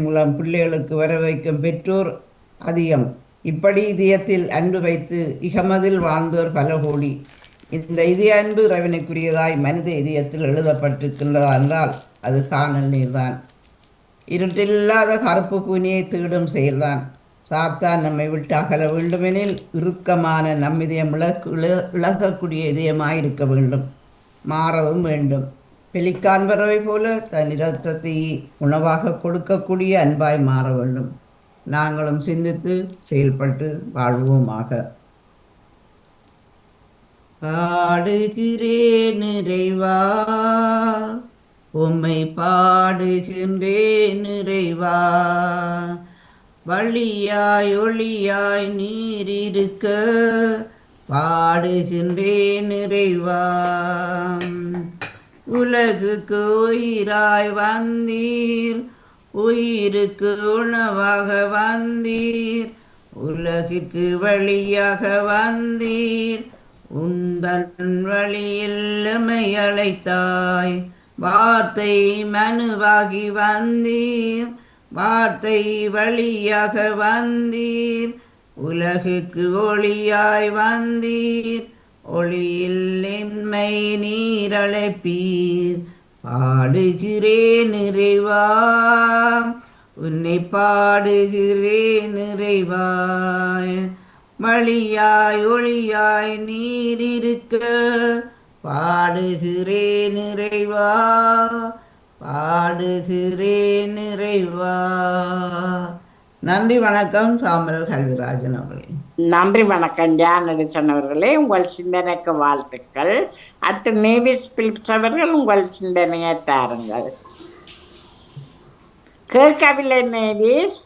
மூலம் பிள்ளைகளுக்கு வர வைக்கும் பெற்றோர் அதிகம். இப்படி இதயத்தில் அன்பு வைத்து இகமதில் வாழ்ந்தோர் பல கோடி. இந்த இதய அன்பு இறைவனுக்குரியதாய் மனித இதயத்தில் எழுதப்பட்டிருக்கின்றதா என்றால் அது காணல் நீர்தான். இருட்டில்லாத கருப்பு பூனியை தேடும் செயல்தான். சாத்தான் நம்மை விட்டு அகல வேண்டுமெனில் இறுக்கமான நம் இதயம் இழக்கக்கூடிய இதயமாயிருக்க வேண்டும். மாறவும் வேண்டும். பெலிக்கான் பறவை போல தன் இரத்தத்தை உணவாக கொடுக்கக்கூடிய அன்பாய் மாற வேண்டும். நாங்களும் சிந்தித்து செயல்பட்டு வாழ்வோமாக. பாடுகிறேன் இறைவா, உம்மை பாடுகின்றேன் இறைவா, வழியாய் ஒளியாய் நீர் இருக்க பாடுகின்றேன் இறைவா. உலகுக்கு உயிராய் வந்தீர், உயிருக்கு உணவாக வந்தீர், உலகிற்கு வழியாக வந்தீர், உந்தன் வழியில் எம்மை அழைத்தாய். வார்த்தை மனுவாகி வந்தீர், வார்த்தை வழியாக வந்தீர், உலகுக்கு ஒளியாய் வந்தீர், ஒளியில் எம்மை நீர் அழைப்பீர். பாடுகிறேன் இறைவா, உன்னை பாடுகிறேன் இறைவா, வழியாய் ஒளியாய் நீர் இருக்க பாடுகிறேன் இறைவா, பாடுகிறேன் இறைவா. நன்றி, வணக்கம். சாம்பல் கல்விராஜன் அவர்களே. நன்றி, வணக்கம் ஜானடிசன் அவர்களே. உங்கள் சிந்தனைக்கு வாழ்த்துக்கள். அடுத்து நேவிஸ் பிலிப்ஸ் அவர்கள் உங்கள் சிந்தனையை தாருங்கள். கேட்கவில்லை நேவிஸ்.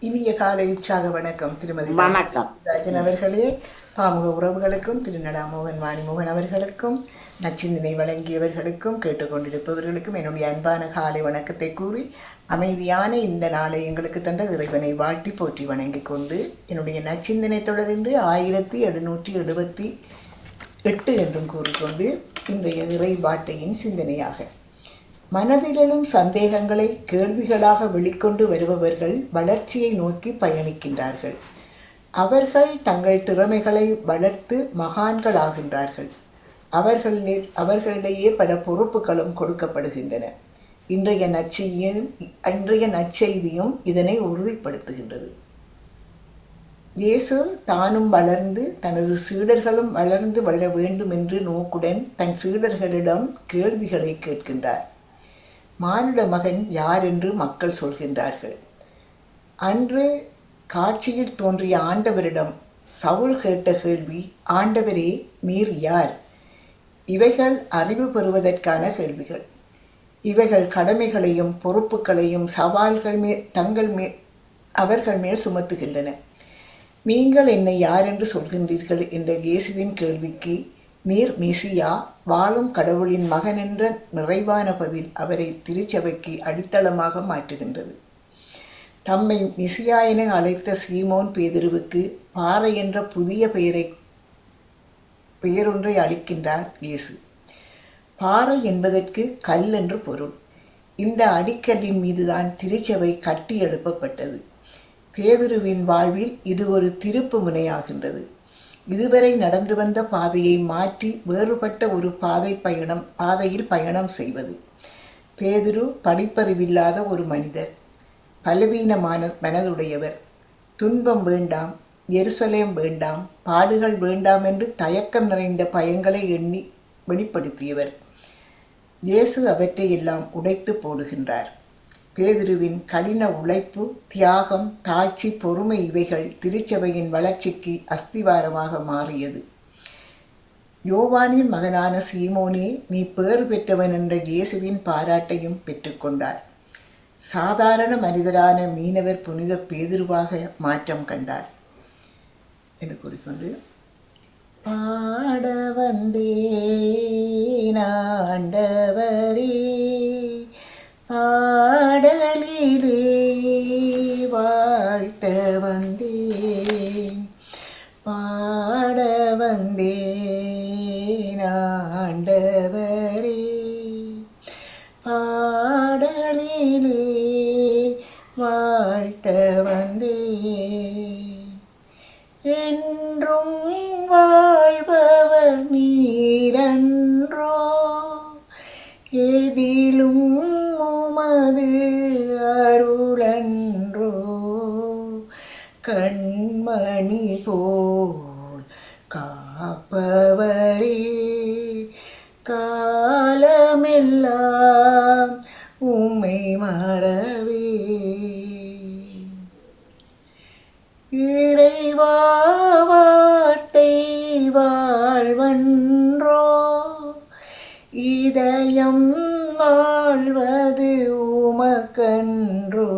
இனிய காலை உற்சாக வணக்கம் திருமதி வணக்கம் ராஜன் அவர்களே. பாமுக உறவுகளுக்கும் திருநடா மோகன் வாணிமோகன் அவர்களுக்கும் நச்சிந்தனை வழங்கியவர்களுக்கும் கேட்டுக்கொண்டிருப்பவர்களுக்கும் என்னுடைய அன்பான காலை வணக்கத்தை கூறி அமைதியான இந்த நாளை எங்களுக்கு தந்த இறைவனை வாழ்த்தி போற்றி வணங்கிக் கொண்டு என்னுடைய நச்சிந்தனை தொடர்ந்து 1778 என்றும் கூறிக்கொண்டு இன்றைய இறை வார்த்தையின் சிந்தனையாக, மனதிலும் சந்தேகங்களை கேள்விகளாக வெளிக்கொண்டு வருபவர்கள் வளர்ச்சியை நோக்கி பயணிக்கின்றார்கள். அவர்கள் தங்கள் திறமைகளை வளர்த்து மகான்களாகின்றார்கள். அவர்களிடையே பல பொறுப்புகளும் கொடுக்கப்படுகின்றன. இன்றைய நற்செய்தியும் இதனை உறுதிப்படுத்துகின்றது. இயேசு தானும் வளர்ந்து தனது சீடர்களும் வளர்ந்து வளர வேண்டும் என்று நோக்குடன் தன் சீடர்களிடம் கேள்விகளை கேட்கின்றார். மானிட மகன் யார் என்று மக்கள் சொல்கின்றார்கள். அன்று காட்சியில் தோன்றிய ஆண்டவரிடம் சவுல் கேட்ட கேள்வி, ஆண்டவரே நீர் யார்? இவைகள் அறிவு பெறுவதற்கான கேள்விகள். இவைகள் கடமைகளையும் பொறுப்புகளையும் சவால்கள் அவர்கள் மேல் சுமத்துகின்றன. நீங்கள் என்னை யார் என்று சொல்கின்றீர்கள் என்ற இயேசுவின் கேள்விக்கு நீர் மெசியா வாழும் கடவுளின் மகன் என்ற நிறைவான பதில் அவரை திருச்சபைக்கு அடித்தளமாக மாற்றுகின்றது. தம்மை மெசியா என அழைத்த சீமோன் பேதுருவுக்கு பாறை என்ற புதிய பெயரொன்றை அளிக்கின்றார் இயேசு. பாறை என்பதற்கு கல் என்று பொருள். இந்த அடிக்கல்லின் மீதுதான் திருச்சபை கட்டி எழுப்பப்பட்டது. பேதுருவின் வாழ்வில் இது ஒரு திருப்பு முனையாகின்றது. இதுவரை நடந்து வந்த பாதையை மாற்றி வேறுபட்ட ஒரு பாதையில் பயணம் செய்வது. பேதுரு படிப்பறிவில்லாத ஒரு மனிதர், பலவீனமான மனதுடையவர். துன்பம் வேண்டாம், எருசலேம் வேண்டாம், பாடுகள் வேண்டாம் என்று தயக்கம் நிறைந்த பயங்களை எண்ணி வெளிப்படுத்தியவர். இயேசு அவற்றை எல்லாம் உடைத்து போடுகின்றார். பேதுருவின் கடின உழைப்பு, தியாகம், தாட்சி, பொறுமை இவைகள் திருச்சபையின் வளர்ச்சிக்கு அஸ்திவாரமாக மாறியது. யோவானின் மகனான சீமோனே, நீ பேறு பெற்றவன் என்ற இயேசுவின் பாராட்டையும் பெற்றுக்கொண்டார். சாதாரண மனிதரான மீனவர் புனித பேதுருவாக மாற்றம் கண்டார் என்று கூறிக்கொண்டு, பாட வந்தேன் ஆண்டவரே, பாடலிலே வாழ்த்த வந்தேன், பாட வந்தேன் ஆண்டவரே, பாடலிலே வாழ்த்த வந்தேன். என்றும் வாழ்பவர் நீரன்றோ, எதிலும் உமது அருளன்றோ, கண்மணி போல் காப்பவரே, காலமெல்லாம் உம்மை மறவே. இறைவா வார்த்தை வாழ்வன்றோ, இதயம் வாழ்வது உமக்கன்றோ,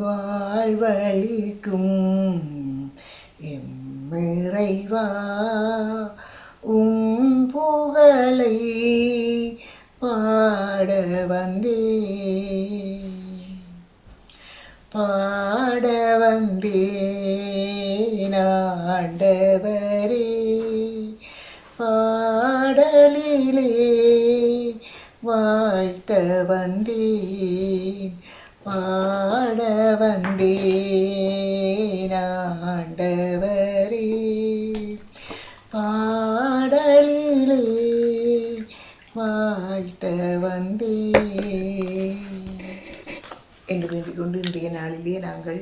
வாழ்வழிக்கும் எம்மிறைவா உம் புகழை பாட வந்தேன், பாட வந்தேன் ஆண்டவரே, பாடலிலே வாழ்த்த வந்தேன், பாட வந்தேன் ஆண்டவரே, பாடலிலே வாழ்த்த வந்தேன் என்று வேண்டிக் கொண்டு இன்றைய நாளிலே நாங்கள்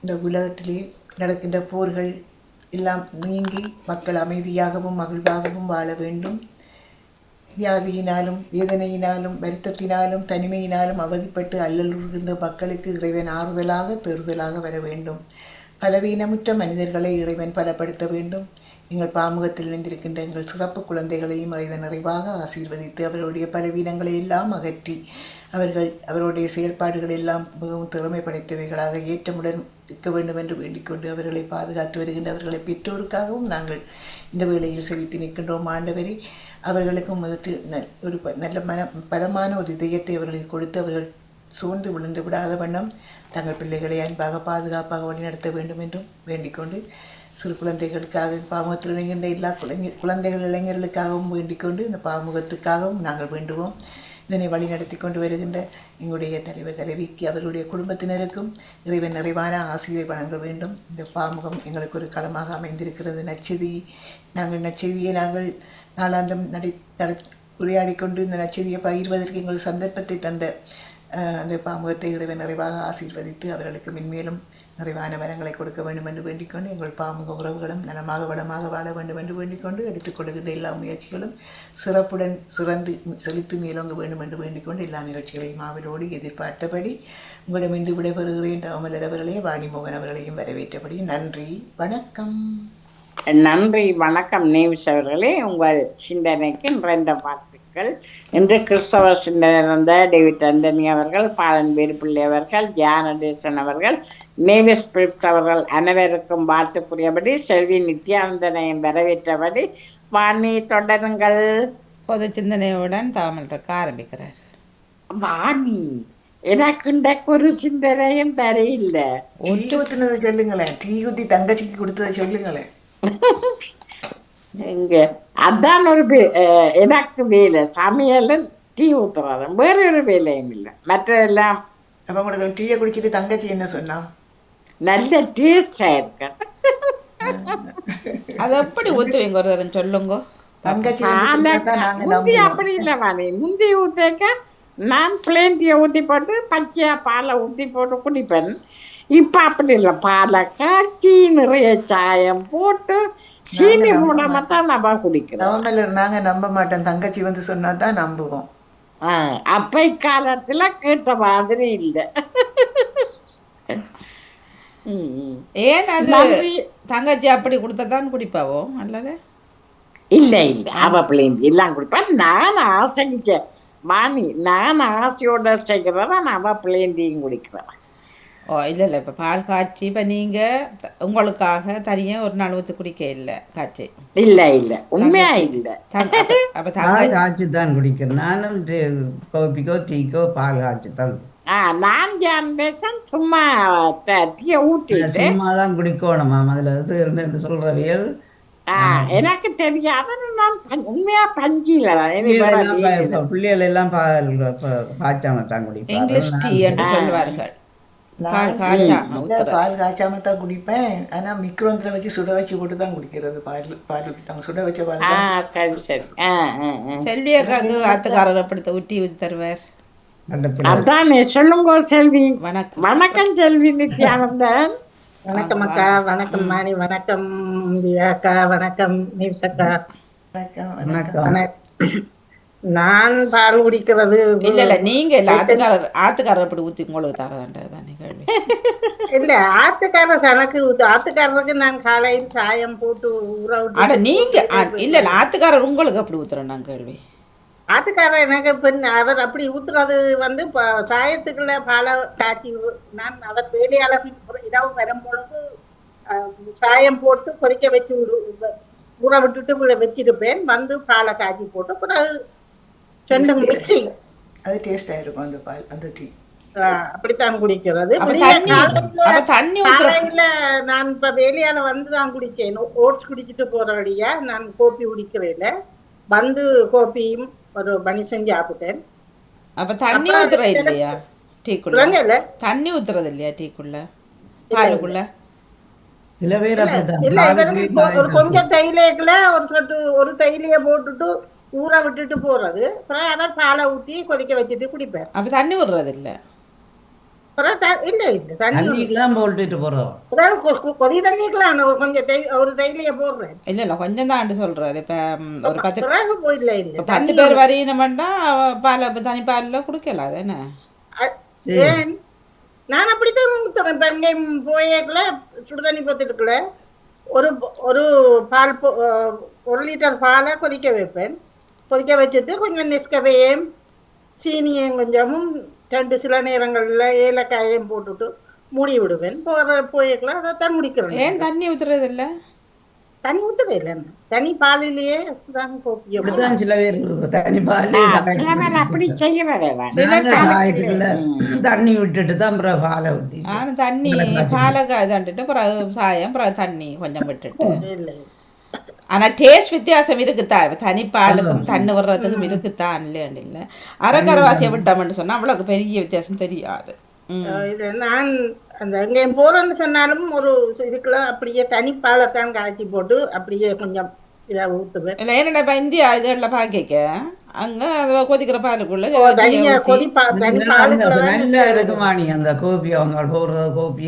இந்த உலகத்திலே நடக்கின்ற போர்கள் எல்லாம் நீங்கி மக்கள் அமைதியாகவும் மகிழ்வாகவும் வாழ வேண்டும். வியாதியினாலும் வேதனையினாலும் வருத்தத்தினாலும் தனிமையினாலும் அவதிப்பட்டு அல்லலுறுகின்ற மக்களுக்கு இறைவன் ஆறுதலாக தேறுதலாக வர வேண்டும். பலவீனமுற்ற மனிதர்களை இறைவன் பலப்படுத்த வேண்டும். எங்கள் பாமுகத்தில் இணைந்திருக்கின்ற எங்கள் சிறப்பு குழந்தைகளையும் இறைவன் நிறைவாக ஆசீர்வதித்து அவர்களுடைய பலவீனங்களை எல்லாம் அகற்றி அவருடைய செயல்பாடுகள் எல்லாம் மிகவும் திறமை படைத்தவைகளாக ஏற்றமுடன் இருக்க வேண்டும் என்று வேண்டிக்கொண்டு அவர்களை பாதுகாத்து வருகின்ற அவர்களை பெற்றோருக்காகவும் நாங்கள் இந்த வேளையில் செவித்து நிற்கின்றோம். ஆண்டவரை அவர்களுக்கும் ஒரு நல்ல பலமான ஒரு இதயத்தை அவர்களுக்கு கொடுத்து அவர்கள் சூழ்ந்து விழுந்து விடாத வண்ணம் தங்கள் பிள்ளைகளை அன்பாக பாதுகாப்பாக வழிநடத்த வேண்டும் என்றும் வேண்டிக்கொண்டு சிறு குழந்தைகளுக்காக பாமுகத்தில் இணைகின்ற எல்லா குழந்தைகள் இளைஞர்களுக்காகவும் வேண்டிக்கொண்டு இந்த பாமுகத்துக்காகவும் நாங்கள் வேண்டுவோம். இதனை வழிநடத்தி கொண்டு வருகின்ற எங்களுடைய தலைவர் தலைவிக்கு அவர்களுடைய குடும்பத்தினருக்கும் இறைவன் நிறைவான ஆசிரியை வழங்க வேண்டும். இந்த பாமுகம் எங்களுக்கு ஒரு களமாக அமைந்திருக்கிறது. நற்செய்தியை நாங்கள் நாளாந்தம் உரையாடி கொண்டு இந்த நற்செய்தியை பகிர்வதற்கு எங்கள் சந்தர்ப்பத்தை தந்த அந்த பாமுகத்தை இறைவன் நிறைவாக ஆசீர்வதித்து அவர்களுக்கு மென்மேலும் நிறைவான வரங்களை கொடுக்க வேண்டும் என்று வேண்டிக்கொண்டு எங்கள் பாமுக உறவுகளும் நலமாக வளமாக வாழ வேண்டும் என்று வேண்டிக்கொண்டு எடுத்துக்கொள்கின்ற எல்லா முயற்சிகளும் சிறப்புடன் சிறந்து செலுத்து மேலோங்க வேண்டும் என்று வேண்டிக்கொண்டு எல்லா நிகழ்ச்சிகளையும் ஆவலோடு எதிர்பார்த்தபடி உங்களிடமின்றி விடைபெறுகிறேன். தவமலர் அவர்களே, வாணிமோகன் அவர்களையும் வரவேற்றபடி நன்றி, வணக்கம். நன்றி, வணக்கம் நேவிஸ் அவர்களே. உங்கள் சிந்தனைக்கு நிறைந்த வாழ்த்துக்கள். வாழ்த்துக்கள். இன்று கிறிஸ்தவ சிந்தனை டேவிட் ஆண்டனி அவர்கள், பாலன் வேலுப்பிள்ளை அவர்கள், ஜானடேசன் அவர்கள், நேவிஸ் பிரிப்ஸ் அவர்கள் அனைவருக்கும் வாழ்த்துக்குரியபடி செல்வி நித்யானந்தனையும் வரவேற்றபடி வாணி தொடருங்கள். பொது சிந்தனையுடன் தாமல்றக்க ஆரம்பிக்கிறார். வாணி எனக்கு இன்றைக்கு ஒரு சிந்தனையும் தரையில்லை. டீ ஊத்துனதை சொல்லுங்களேன். டீ ஊத்தி தங்கச்சிக்கு கொடுத்ததை சொல்லுங்களேன். இங்க அதான் ஒரு எனக்கு வேலை, சமையலும் டீ ஊத்துறாரு, வேற ஒரு வேலையும் இல்லை. மற்றதெல்லாம் அப்ப உங்களுக்கு டீயை குடிச்சிட்டு தங்கச்சி என்ன சொன்னா? நல்ல டேஸ்டா இருக்கு. அது எப்படி ஊற்றுவீங்க ஒரு தரம் சொல்லுங்க. தங்கச்சி வந்து சொன்னாதான் நாங்க முந்தி நம்புவோம். அப்படி இல்லை வாணி. முந்தி ஊத்தேக்க நான் பிளேன் டீயை ஊற்றி போட்டு பச்சையா பாலை ஊற்றி போட்டு குடிப்பேன். இப்ப அப்படி இல்லை, பாலை காய்ச்சி நிறைய சாயம் போட்டு சீனி போடாம தான் நம்ம குடிக்கிறோம். நவம்பர்ல நாங்க நம்ப மாட்டோம். தங்கச்சி வந்து சொன்னாதான் நம்புவோம். அப்ப இக்காலத்துல கேட்ட மாதிரி இல்லை. ஏன் அது நன்றி. தங்கச்சி அப்படி கொடுத்ததான் குடிப்பாவோ அல்லது? இல்ல இல்ல, அவ பிள்ளைங்க எல்லாம் குடிப்பேன். நான் ஆசைச்சேன் மாமி, நான் ஆசையோட செய்கிறதா நான் அவ பிள்ளைந்தையும் குடிக்கிறேன். ஓ இல்லை இல்லை, இப்போ பால் காய்ச்சி இப்போ நீங்கள் உங்களுக்காக தனியாக ஒரு நாள் ஊற்றி குடிக்க இல்லை காய்ச்சி? இல்ல இல்ல, உண்மையா இல்ல. அப்போ பால் காய்ச்சி தான் குடிக்கிறேன். நானும் காபிக்கோ டீக்கோ பால் காய்ச்சி தான். நான் ஜானேசன் சும்மா டீயை ஊற்றிட்டு சும்மா தான் குடிக்கணுமா? அதில் இது சொல்கிறவியல் எனக்கு தெரியாத. நான் உண்மையா பஞ்சில பிள்ளைகள் எல்லாம் பால் காய்ச்சாம தான் குடிப்பேன். இங்கிலீஷ் டீ என்று சொல்வார்கள். பால் காய்ச்சாம ஊத்துறது. பால் காய்ச்சாம தான் குடிப்பேன். ஆனா மிக்ரோந்தில் வச்சு சுட வச்சு போட்டு தான் குடிக்கிறது. பால் ஊற்றி தாங்க சுட வச்ச பால் தான். சரி சரி. செல்வி அக்காவுக்கு ஆத்துக்காரர் அப்படி ஊட்டி ஊற்றி தருவார். அதானே சொல்லுங்க செல்வி. வணக்கம். வணக்கம் செல்வி நித்யானந்தன். வணக்கம் அக்கா. வணக்கம் மாணி. வணக்கம் அக்கா. வணக்கம் நிவ்ஸ் அக்கா. நான் பால் குடிக்கிறது இல்ல இல்ல, நீங்க இல்ல, ஆத்துக்காரர் அப்படி ஊத்தி உங்களுக்கு தரதான்றது கேள்வி. இல்ல, ஆத்துக்காரர் தனக்கு ஆத்துக்காரருக்கு நான் காலையில் சாயம் போட்டு ஊற விட்டு. ஆனா நீங்க இல்ல இல்ல, ஆத்துக்காரர் உங்களுக்கு அப்படி ஊத்துறேன் நான் கேள்வி. ஆத்துக்காரர் எனக்கு அவர் அப்படி ஊத்துறது வந்து சாயத்துக்குள்ள பாலை காய்ச்சி நான் அவர் வேலையால இரவு வரும்பொழுது சாயம் போட்டு கொதிக்க வச்சு ஊற விட்டுட்டு வச்சிருப்பேன். வந்து பாலை காய்ச்சி போட்டு பிறகு ரெண்டு மிக்சி. அது டேஸ்ட் ஆயிருக்கும் அந்த பால், அந்த டீ. அப்படித்தான் குடிக்கிறது. தண்ணி காலையில நான் இப்ப வேலையால வந்து தான் குடிச்சேன். ஓட்ஸ் குடிச்சிட்டு போற வழியா நான் கோப்பி குடிக்கிறேன். வந்து கோப்பியும் ஒரு பனி செஞ்சு சாப்பிட்டேன். அப்ப தண்ணி ஊத்துற இல்லையா டீக்குள்ள? தண்ணி ஊத்துறது இல்லையா டீக்குள்ள, பாலுக்குள்ள? இல்ல ஒரு கொஞ்சம் தைலியக்குள்ள ஒரு சொட்டு ஒரு தைலிய போட்டுட்டு ஊற விட்டுட்டு போறது. அப்புறம் அவர் பாலை ஊத்தி கொதிக்க வச்சுட்டு குடிப்பார். அப்ப தண்ணி விடுறது இல்ல? இல்ல இல்ல, தண்ணி போட்டுட்டு போறோம். கொதி தண்ணிக்கலாம் கொஞ்சம் ஒரு தைலிய போடுறேன். இல்ல இல்ல, கொஞ்சம் தான் சொல்றாரு. இப்ப ஒரு 10 பேர் வரையினோம்னா பால் தனி பாலில் குடிக்கலாம் தானே? ஏன் நான் அப்படித்தான் ஊத்துறேன். இப்ப எங்கேயும் போயக்குள்ள சுடுதண்ணி போத்துட்டுக்குள்ள ஒரு பால் 1 லிட்டர் பாலை கொதிக்க வைப்பேன். கொதிக்க வச்சுட்டு கொஞ்சம் நெஸ்கஃபேயும் சீனியும் கொஞ்சமும் 2 சில நேரங்களில் ஏலக்காயையும் போட்டுட்டு மூடி விடுவேன். போயக்குள்ள அதை தான் குடிக்கிறேன். ஏன் தண்ணி ஊத்துறது இல்லை? தண்ணி ஊத்துறது இல்லை, தனி பாலிலேயே தான் கோப்பி. அப்படிதான் சில பேர் தனி பால் அப்படி செய்யவே தண்ணி விட்டுட்டு தான் பாலை ஊற்றி. ஆனால் தண்ணி பாலை இதாண்டுட்டு பிறகு சாயம் பிறகு தண்ணி கொஞ்சம் விட்டுட்டு. இல்லை, ஆனால் டேஸ்ட் வித்தியாசம் இருக்குத்தான். தனிப்பாலுக்கும் தண்ணி விடுறதுக்கும் இருக்குத்தான், இல்லையாண்டு இல்லை. அரைக்கரவாசியை விட்டோம்னு சொன்னால் அவ்வளோக்கு பெரிய வித்தியாசம் தெரியாது. இது நான் அந்த எங்கேயும் போறேன்னு சொன்னாலும் ஒரு இதுக்குள்ள அப்படியே தனிப்பாலைத்தான் காய்ச்சி போட்டு அப்படியே கொஞ்சம் இதாக ஊற்றுவேன். இல்லை என்னடா இப்போ இந்தியா இதெல்லாம் பார்க்க அங்கே அதை கொதிக்கிற பாலுக்குள்ள நல்லா இருக்குமானி அந்த கோபி அவங்க போடுற கோபி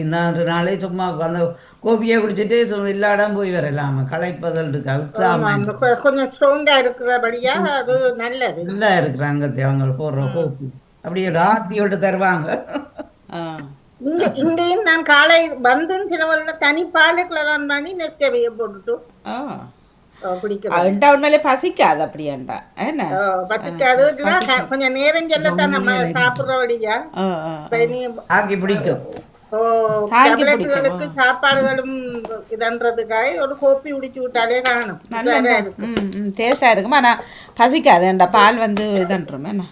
நாளே சும்மா அந்த கோபியை குடிச்சிட்டு இல்லாடம் போய் வரலாமா? களைப்பதல் இருக்கு, கொஞ்சம் ஸ்ட்ராங்கா இருக்கிறபடியா அது நல்லது. நல்லா இருக்கிறாங்க அவங்க போடுற கோபி. அப்படியே ராத்தியோட்டு தருவாங்க. இங்கேயும் நான் காலை வந்து சில தனி பாலுக்குள்ள தான் பண்ணி நெஸ்கேவியை போட்டுட்டு குடிக்கிறோம். அண்டா உண்மையிலே பசிக்காது அப்படியாண்டா என்ன? பசிக்காது கொஞ்சம் நேரம் செல்லத்தான் நம்ம சாப்பிடுறபடியா. ஆ, ஆ. இப்ப நீ ஆக்கி பிடிக்கும். தாங்கி டேப்லெட்டுகளுக்கு சாப்பாடுகளும் இதன்றதுக்காக ஒரு கோப்பி உடிச்சு விட்டாலே காணும். நல்ல டேஸ்டாக இருக்கும். ஆனால் பசிக்காதுண்டா. பால் வந்து இதன்றோம் என்ன,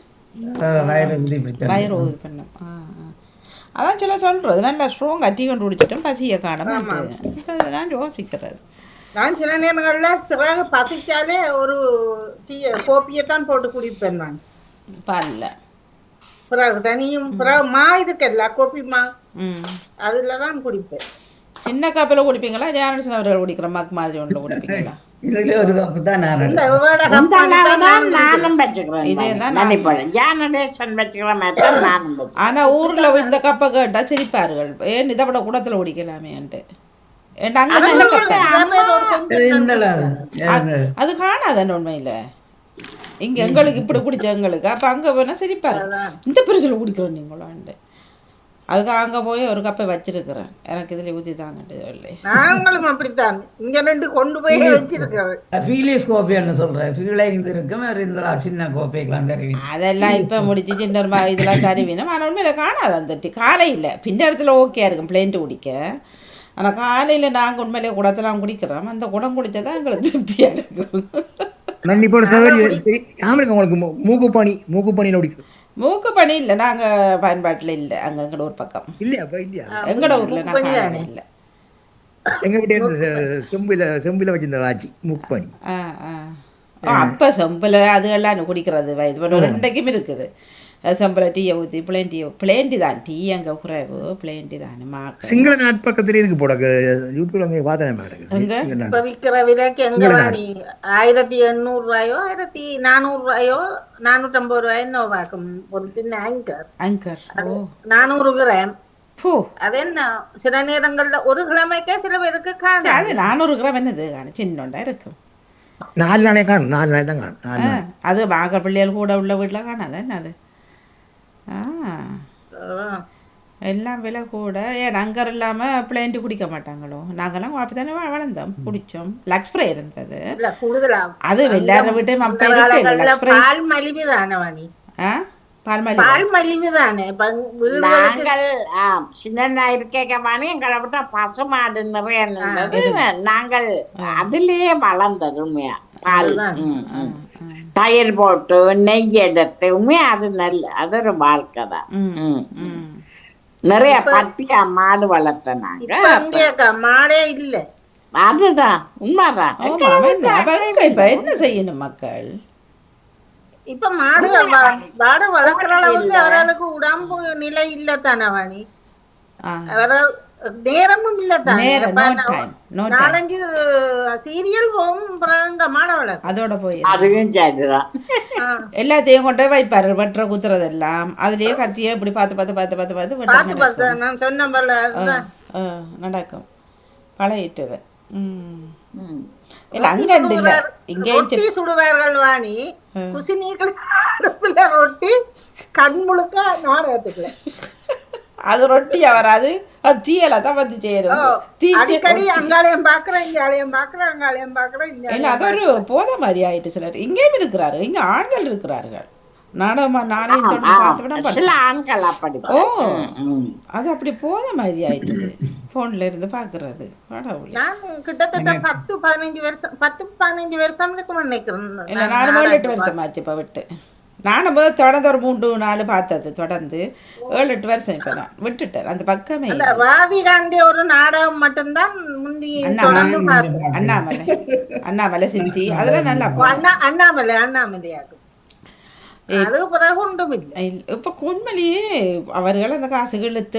வயிறு உறுதி பிடிச்சா வயிறு இது பண்ணும். அதான் சொல்கிறது நல்லா ஸ்ட்ராங்காக டீ கொண்டு குடிச்சிட்டோம் பசியை காணும். நான் யோசிக்கிறது நான் சில நேரங்களில் பிறகு பசிச்சாலே ஒரு கோப்பியைத்தான் போட்டு குடிப்பேன் நான் பாலில். பிறகு தனியும் பிறகு மா இருக்குல்ல கோப்பி மா, அதுல தான் குடிப்பேன். சின்ன கப்பில் குடிப்பீங்களா ஜானகிருஷ்ணன் அவர்கள் குடிக்கிற மக் மாதிரி ஒன்றில் குடிப்பீங்களா? இதுல ஒரு கப்பு தான் நான் இந்த எடுப்பேன். விவகார கப்பாடித்தான் நான் நானும் வச்சுக்கிறேன். இதே தான் நினைப்பேன் ஜானடேசன் வச்சுக்கிற மாதிரி தான் நானும் வச்சுக்கிறேன். ஆனால் ஊரில் இந்த கப்பை கேட்டால் சிரிப்பார்கள். ஏன் இதை விட குடத்தில் குடிக்கலாமேன்ட்டு. ஏன்டா அங்கே சின்ன கப் தான். சில பேர் ஒரு கொஞ்சம் இந்த அது காணாதான் உண்மையில். இங்கே எங்களுக்கு இப்படி குடிச்ச எங்களுக்கு அப்போ அங்கே போனால் சிரிப்பாரு. இந்த பெருசில் குடிக்கிறோம் நீங்களான்ட்டு. அதுக்கு அங்கே போய் ஒரு கப்பை வச்சிருக்கிறேன். எனக்கு இதில் ஊற்றி தாங்கட்டு சொல்லி நாங்களும் அப்படித்தான் இங்க ரெண்டு கொண்டு போய் வச்சிருக்கிறேன். ஃபீலிஸ் கோப்பைன்னு சொல்றேன். ஃபீலை இது இருக்கும், வேறு இந்த சின்ன கோப்பைக்கெல்லாம் தெரியும். அதெல்லாம் இப்போ முடிச்சு சின்ன இதெல்லாம் தருவினோம். ஆனால் உண்மையில் காணாது அந்த டீ. காலையில் பின்ன இடத்துல ஓகேயா இருக்கும் பிளேன்ட்டு குடிக்க. ஆனால் காலையில் நாங்கள் உண்மையிலே குடத்தெல்லாம் குடிக்கிறோம். அந்த குடம் குடித்தா தான் எங்களுக்கு திருப்தியாக இருக்கும். இப்போ யாமலுக்கு உங்களுக்கு மூக்குப்பானியில் குடிக்கும். மூக்கு பனி இல்லை, நாங்கள் பயன்பாட்டில் இல்லை. அங்கே எங்களோட ஊர் பக்கம் இல்லையா இல்லையா எங்களோட ஊரில் நாங்கள் இல்லை. எங்கள் வீட்டு செம்பில் வச்சிருந்த ராஜி மூக்குப்பானி. அப்போ செம்பில் அதுகெல்லாம் குடிக்கிறது வயது பண்ண ரெண்டைக்கும் இருக்குது. செம்பில் டீயை ஊற்றி பிளேன் டீ தான். டீ அங்கே குறைவு, பிளேன் டீ தான். சிங்கள நாட்டு பக்கத்துலேயே இருக்கு போட யூடியூப்ல அங்கே பார்த்தேன். இப்ப விக்கிற விலைக்கு எங்க வாணி 1800 ரூபாயோ 1400 450 ரூபாயோ என்ன பார்க்கும் ஒரு சின்ன ஆங்கர் 400 கிராம். அது என்ன சில நேரங்கள்ல ஒரு கிழமைக்கே சில பேருக்கு காணும். அது 400 கிராம் என்னது காணும், சின்னோண்டா இருக்கும். 4 நாளே காணும், 4 நாளே தான் காணும். அது மாக்க பிள்ளைகள் கூட உள்ள வீட்டில் காணாது என்ன அது. எல்லாம் விலை கூட. ஏன் அங்கர் இல்லாமல் பிளேண்டி குடிக்க மாட்டாங்களோ? நாங்கெல்லாம் அப்படித்தானே வளர்ந்தோம், குடித்தோம். லக்ஸ் ஸ்ப்ரே இருந்தது. அது எல்லார வீட்டையும் அப்போ இருக்கு இல்லை லக்ஸ் ஸ்ப்ரே. பால் மலிவு தானே வாணி? பால் மலிவு தானே. நாங்கள் சின்ன இருக்க வாணி எங்களை விட்டா பசு மாடு நிறைய இருந்தது. நாங்கள் அதுலயே வளர்ந்தது உண்மையா. பால் தயிர் போட்டு நெய் எடுத்து உண்மையா அது நல்ல அது ஒரு வாழ்க்கை தான். நிறைய பட்டியா மாடு வளர்த்த நாங்க. மாடே இல்ல. அதுதான் உண்மைதான். இப்ப என்ன செய்யணும் மக்கள்? இப்ப மாடு வளர்க்குற அளவுக்கு அவர்களுக்கு உடம்பு நிலை இல்ல தானே வாணி. நேரமும் இல்ல தானே. 4-5 சீரியல் மாணவர்கள் அதோட போய் அதுவும் சரிதான். எல்லாத்தையும் கொண்டு போய் வைப்பாரு. வெட்டுற குத்துறதெல்லாம் அதுலயே கத்தியே இப்படி பார்த்து நான் சொன்ன நடக்கும். பழகிட்டது. இல்ல அங்க இல்ல இங்கே சுடுவார்கள் வாணி. குசினீக்கள் அடுப்புல ரொட்டி கண் முழுக்க நாடகத்துக்குள்ள அது ரொட்டியா வராது, அது தீயல தான் வந்து சேரும். அடிக்கடி அங்காலயம் பாக்குறேன், இங்காலயம் பாக்குறேன், அங்காலயம் பாக்குறேன். இல்ல அது ஒரு போத மாதிரி ஆயிட்டு. சிலர் இங்கேயும் இருக்கிறாரு, இங்க ஆண்கள் இருக்கிறார்கள். நாடகமா நானே ஆண்கள் அப்படி. ஓ அது அப்படி போத மாதிரி ஆயிட்டுது போன்ல இருந்து பாக்குறது. நான் கிட்டத்தட்ட 10-15 வருஷம் நினைக்கிறேன். இல்ல 4-8 வருஷம் ஆச்சு இப்ப விட்டு. நானும் முதல் தொடர்ந்து ஒரு 3-4 பார்த்தது. தொடர்ந்து 7-8 வருஷம் இப்ப நான் விட்டுட்டேன் அந்த பக்கமே. ராதிகாண்டி ஒரு நாடகம் மட்டும்தான் முந்தி அண்ணாமலை சித்தி அதெல்லாம் நல்லா அண்ணாமலையாகும். அது பிறகு ஒன்றும் இல்லை. இப்போ உண்மையிலேயே அவர்கள் அந்த காசுகள் இழுத்து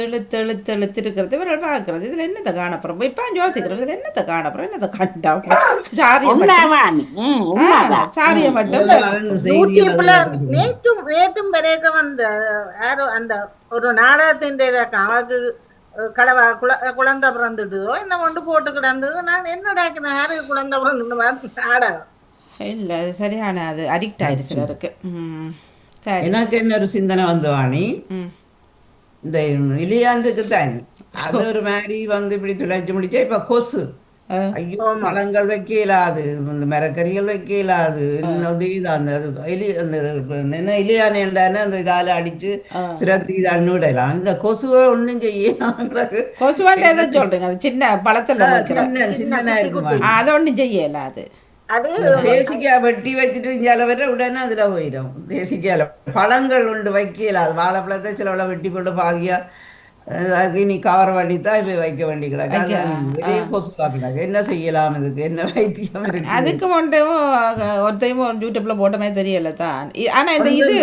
இருக்கிறது இவர்கள் பார்க்கறது. இதுல என்னத்தை காணப்புறோம்? இப்போ யோசிக்கிறது இதுல என்னத்தை காணப்புறோம், என்னத்தை கண்டா சாரியம் மட்டும் நேற்றும் வரைக்கும் வந்த யாரோ அந்த ஒரு நாடகத்தின் அவருக்கு கடவா குழந்தை பிறந்துட்டுதோ என்ன கொண்டு போட்டு கிடந்தது. நான் என்னடா யாருக்கு குழந்தை பிறந்துட்டு நாடகம் இல்லை அது சரியான அது அடிக்ட் ஆயிடுச்சு சிலருக்கு. எனக்கு என்ன ஒரு சிந்தனை வந்து வாணி, இந்த இலியாந்துக்கு தான் அது ஒரு மாதிரி வந்து இப்படி துளைச்சு முடிச்சா. இப்போ கொசு ஐயோ பழங்கள் வைக்க இயலாது, இந்த மரக்கறிகள் வைக்க இயலாது, இன்னும் இது அந்த எலி அந்த என்ன இலியானேண்டான அந்த இதால அடிச்சு திரத்தி தண்ணி விடலாம். இந்த கொசுவை ஒன்றும் செய்யலாம். கொசுவாண்ட எதை சொல்றீங்க? அது சின்ன பழத்தில் வைக்கிற சின்ன இருக்குமா அதை ஒன்றும் செய்யல. அது அது தேசிக்காய் வெட்டி வச்சுட்டு இஞ்சால வர உடனே அதுல போயிடும். தேசிக்காயில பழங்கள் உண்டு வைக்கல, அது வாழைப்பழத்தை சிலவளை வெட்டி போட்டு பாதியா இனி கவர வண்டித்தான் இப்ப வைக்க வேண்டி கிடக்கு. கொசுக்கா கிடக்கு, என்ன செய்யலாம்? இதுக்கு என்ன வைத்தியம் இருக்கு? அதுக்கு மட்டும் ஒருத்தையும் யூடியூப்ல போட்ட மாதிரி தெரியல தான். ஆனா இந்த இது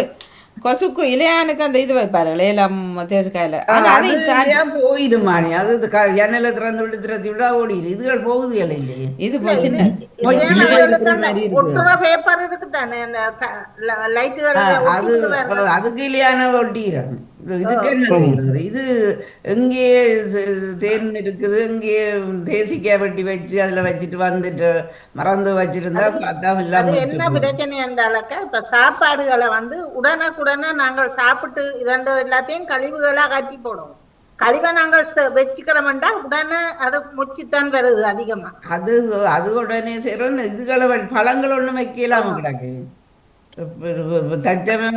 கொசுக்கு இளையானுக்கு அந்த இது வைப்பாரு ஏலம் தேசக்காயில. போயிடுமானி அது ஜன்னல திறந்து விட்டு திறத்தி விட்டா ஓடிடு. இதுகள் போகுது இல்லையே. இது சின்ன ஒட்டுற பேப்பர் இருக்கு தானே அந்த லைட்டுகள் அதுக்கு இல்லையான ஒட்டிக்கிறாங்க. இதுக்கு என்ன செய்யறது? இது எங்கே தேன் இருக்குது, எங்கே தேசிக்காய் வெட்டி வச்சு அதுல வச்சுட்டு வந்துட்டு மறந்து வச்சிருந்தா பார்த்தா இல்லாம. என்ன பிரச்சனை என்றாலக்கா இப்ப சாப்பாடுகளை வந்து உடனுக்குடனே நாங்கள் சாப்பிட்டு இதன்ற எல்லாத்தையும் கழிவுகளா காட்டி போடுவோம். கழிவை நாங்கள் வச்சுக்கிறோம்டா உடனே அது முச்சித்தான் வருது அதிகமா. அது உடனே செய்யறோம். இதுகளை பழங்கள் ஒண்ணும் வைக்கலாம கிடக்கு. தச்சமே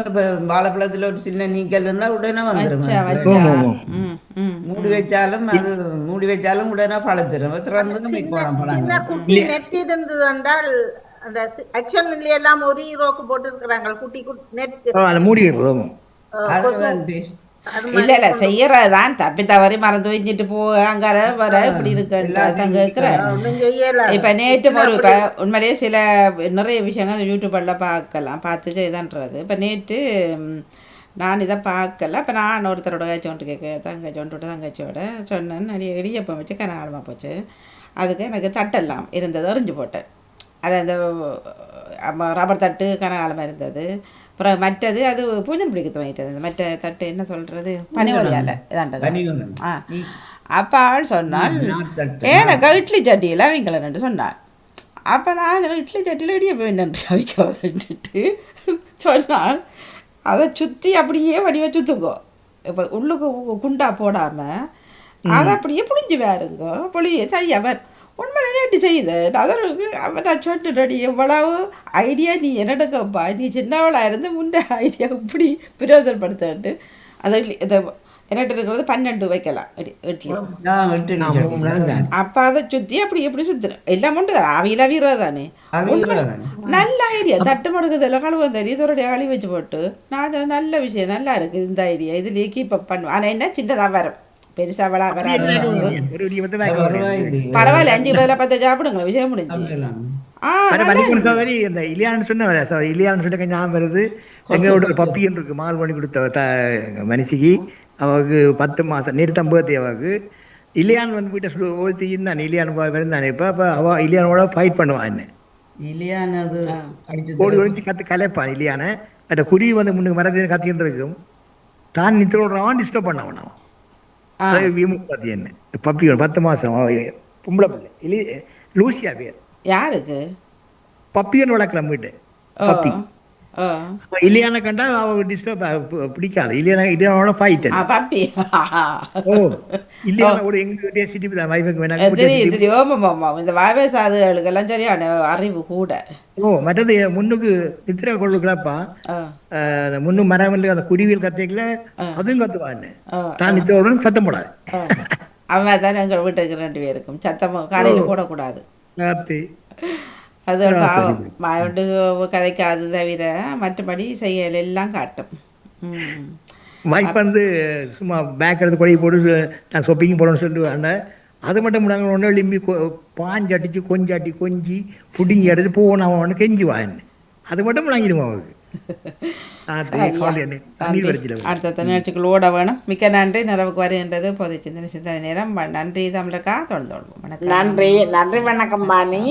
வாழைப்பழத்துல ஒரு சின்ன நீக்கல் இருந்தா உடனே வந்துடும். மூடி வச்சாலும் உடனே பழத்திரும். குட்டி நெட் இருந்தது என்றால் அந்த ஆக்ஷன் எல்லாம் ஒரு ஈரோக்கு போட்டு இருக்கிறாங்க. குட்டி நெட் மூடி இல்ல இல்ல செய்யறதுதான். தப்பி தவறி மறந்து வச்சுட்டு போ அங்கார வர இப்படி இருக்கு கேட்கிறேன். இப்ப நேற்று ஒரு இப்ப உண்மையிலேயே சில நிறைய விஷயங்கள் யூடியூப்ல பார்க்கலாம், பார்த்து செய்தான்றது. இப்ப நேற்று நான் இதை பார்க்கல. இப்போ நான் ஒருத்தரோட தங்கச்சியோட சொன்னேன், நிறைய இடியப்பம் வச்சு கனகாலமாக போச்சு. அதுக்கு எனக்கு தட்டெல்லாம் இருந்தது, எறிஞ்சு போட்டேன். அது அந்த ரப்பர் தட்டு கனகாலமாக இருந்தது. அப்புறம் மற்றது அது பூஞ்சம் பிடிக்க துவங்கிட்டது. மற்ற தட்டு என்ன சொல்கிறது, பனிவலியால் இதாண்டது. அப்போ ஆள் சொன்னால் ஏன்னாக்கா இட்லி சட்டியில் அவிக்கலன்னு சொன்னாள். அப்போ நான் இட்லி சட்டியில் இடியப்பம் என்னென்று அவிக்கிறதுன்ட்டு சொன்னால் அதை சுற்றி அப்படியே வடிவ சுற்றுங்கோ. இப்போ உள்ளுக்கு குண்டா போடாமல் அதை அப்படியே புளிஞ்சு வேறுங்கோ. புளிய செய்யவர் உண்மையிலே நேற்று செய்யுது. அதற்கு அவன் நான் சொன்னடி எவ்வளவு ஐடியா நீ என்னடுக்கப்பா, நீ சின்னவளாக இருந்து முன்னே ஐடியா இப்படி பிரயோஜனப்படுத்தட்டு. அதை இதை என்னட்டு இருக்கிறது 12 வைக்கலாம் இட்லி. அப்போ அதை சுற்றி அப்படி எப்படி சுற்றுறேன் எல்லாம் உண்டு தானே, அவையில் அவிறது தானே. நல்ல ஐடியா. தட்டு மடுக்குதில்ல கழுவ தெரியும், இதோடைய கழுவி வச்சு போட்டு நான் நல்ல விஷயம், நல்லா இருக்குது இந்த ஐடியா, இதுலேயே கீப் அப் பண்ணுவேன். ஆனால் என்ன சின்னதாக வரும், பெருசா வராது. பரவாயில்ல, 5 பதில் 10 சாப்பிடுங்களா, விஷயம் முடிஞ்சு. இலியான்னு சொல்லி ஞாபகம் வருது. எங்களோட பப்பின்னு இருக்கு, மால் பண்ணி கொடுத்த மனுஷிக்கு. அவருக்கு 10 மாசம் நேற்று 50 அவருக்கு. இலியான் வந்து வீட்டை ஓழ்த்தியும் தான் இலியான் வருந்தானே. இப்போ அப்போ அவ இலியானோட ஃபைட் பண்ணுவான். ஓடி ஒழிஞ்சு கற்று கலைப்பான் இலியான. அந்த குருவி வந்து முன்னுக்கு மரத்தில் கத்தின்னு இருக்கும். தான் நித்திரோடுறவன் டிஸ்டர்ப் பண்ணவன். அவன் என்ன பப்பி 10 மாசம் பொம்பளை பிள்ளை, லூசியா பேர். யாருக்கு பப்பியன்னு வளர்க்கலாம் வீட்டு பப்பி. இலியான கண்டா அவ டிஸ்டர்ப் பிடிக்காது. இலியானோட ஃபைட் பப்பி. ஓ இலியானோட எங்க டேசிட்டி தான் வைஃபுக்கு வேணாம். இந்த வாய்வசாதுகளுக்கெல்லாம் சரியான அறிவு கூட. ஓ மற்றது முன்னுக்கு நித்திரை கொள்ளுக்கலாப்பா. முன்னு மரமில்ல அந்த குருவியல் கத்தைக்குள்ள அதுவும் கத்துவான்னு தான் நித்திரோட சத்தம் போடாது. அவன் தானே எங்கள் வீட்டுக்கு 2 பேருக்கும் சத்தம் காலையில் போடக்கூடாது. அது பாவம் மாயோண்டு கதைக்காது தவிர மற்றபடி செயல் எல்லாம் காட்டும். வைஃப் வந்து சும்மா பேக் எடுத்து கொடி போட்டு நான் ஷாப்பிங் போடணும்னு சொல்லிட்டு அது மட்டும் நாங்கள் ஒன்று லிம்பி பாஞ்சு அடிச்சு கொஞ்சாட்டி கொஞ்சி புடிங்கி எடுத்து போகணும் அவன் ஒன்று கெஞ்சுவான்னு. அது மட்டும் வாங்கிடுவான் அவனுக்கு. அடுத்த நிகழ்ச்சிகளோட வேணும். மிக்க நன்றி. நிறைவுக்கு வருகின்றது பொது சிந்தனை நேரம். நன்றி தமிழக்கா. தொடர்ந்து நன்றி. நன்றி. வணக்கம் பாணி.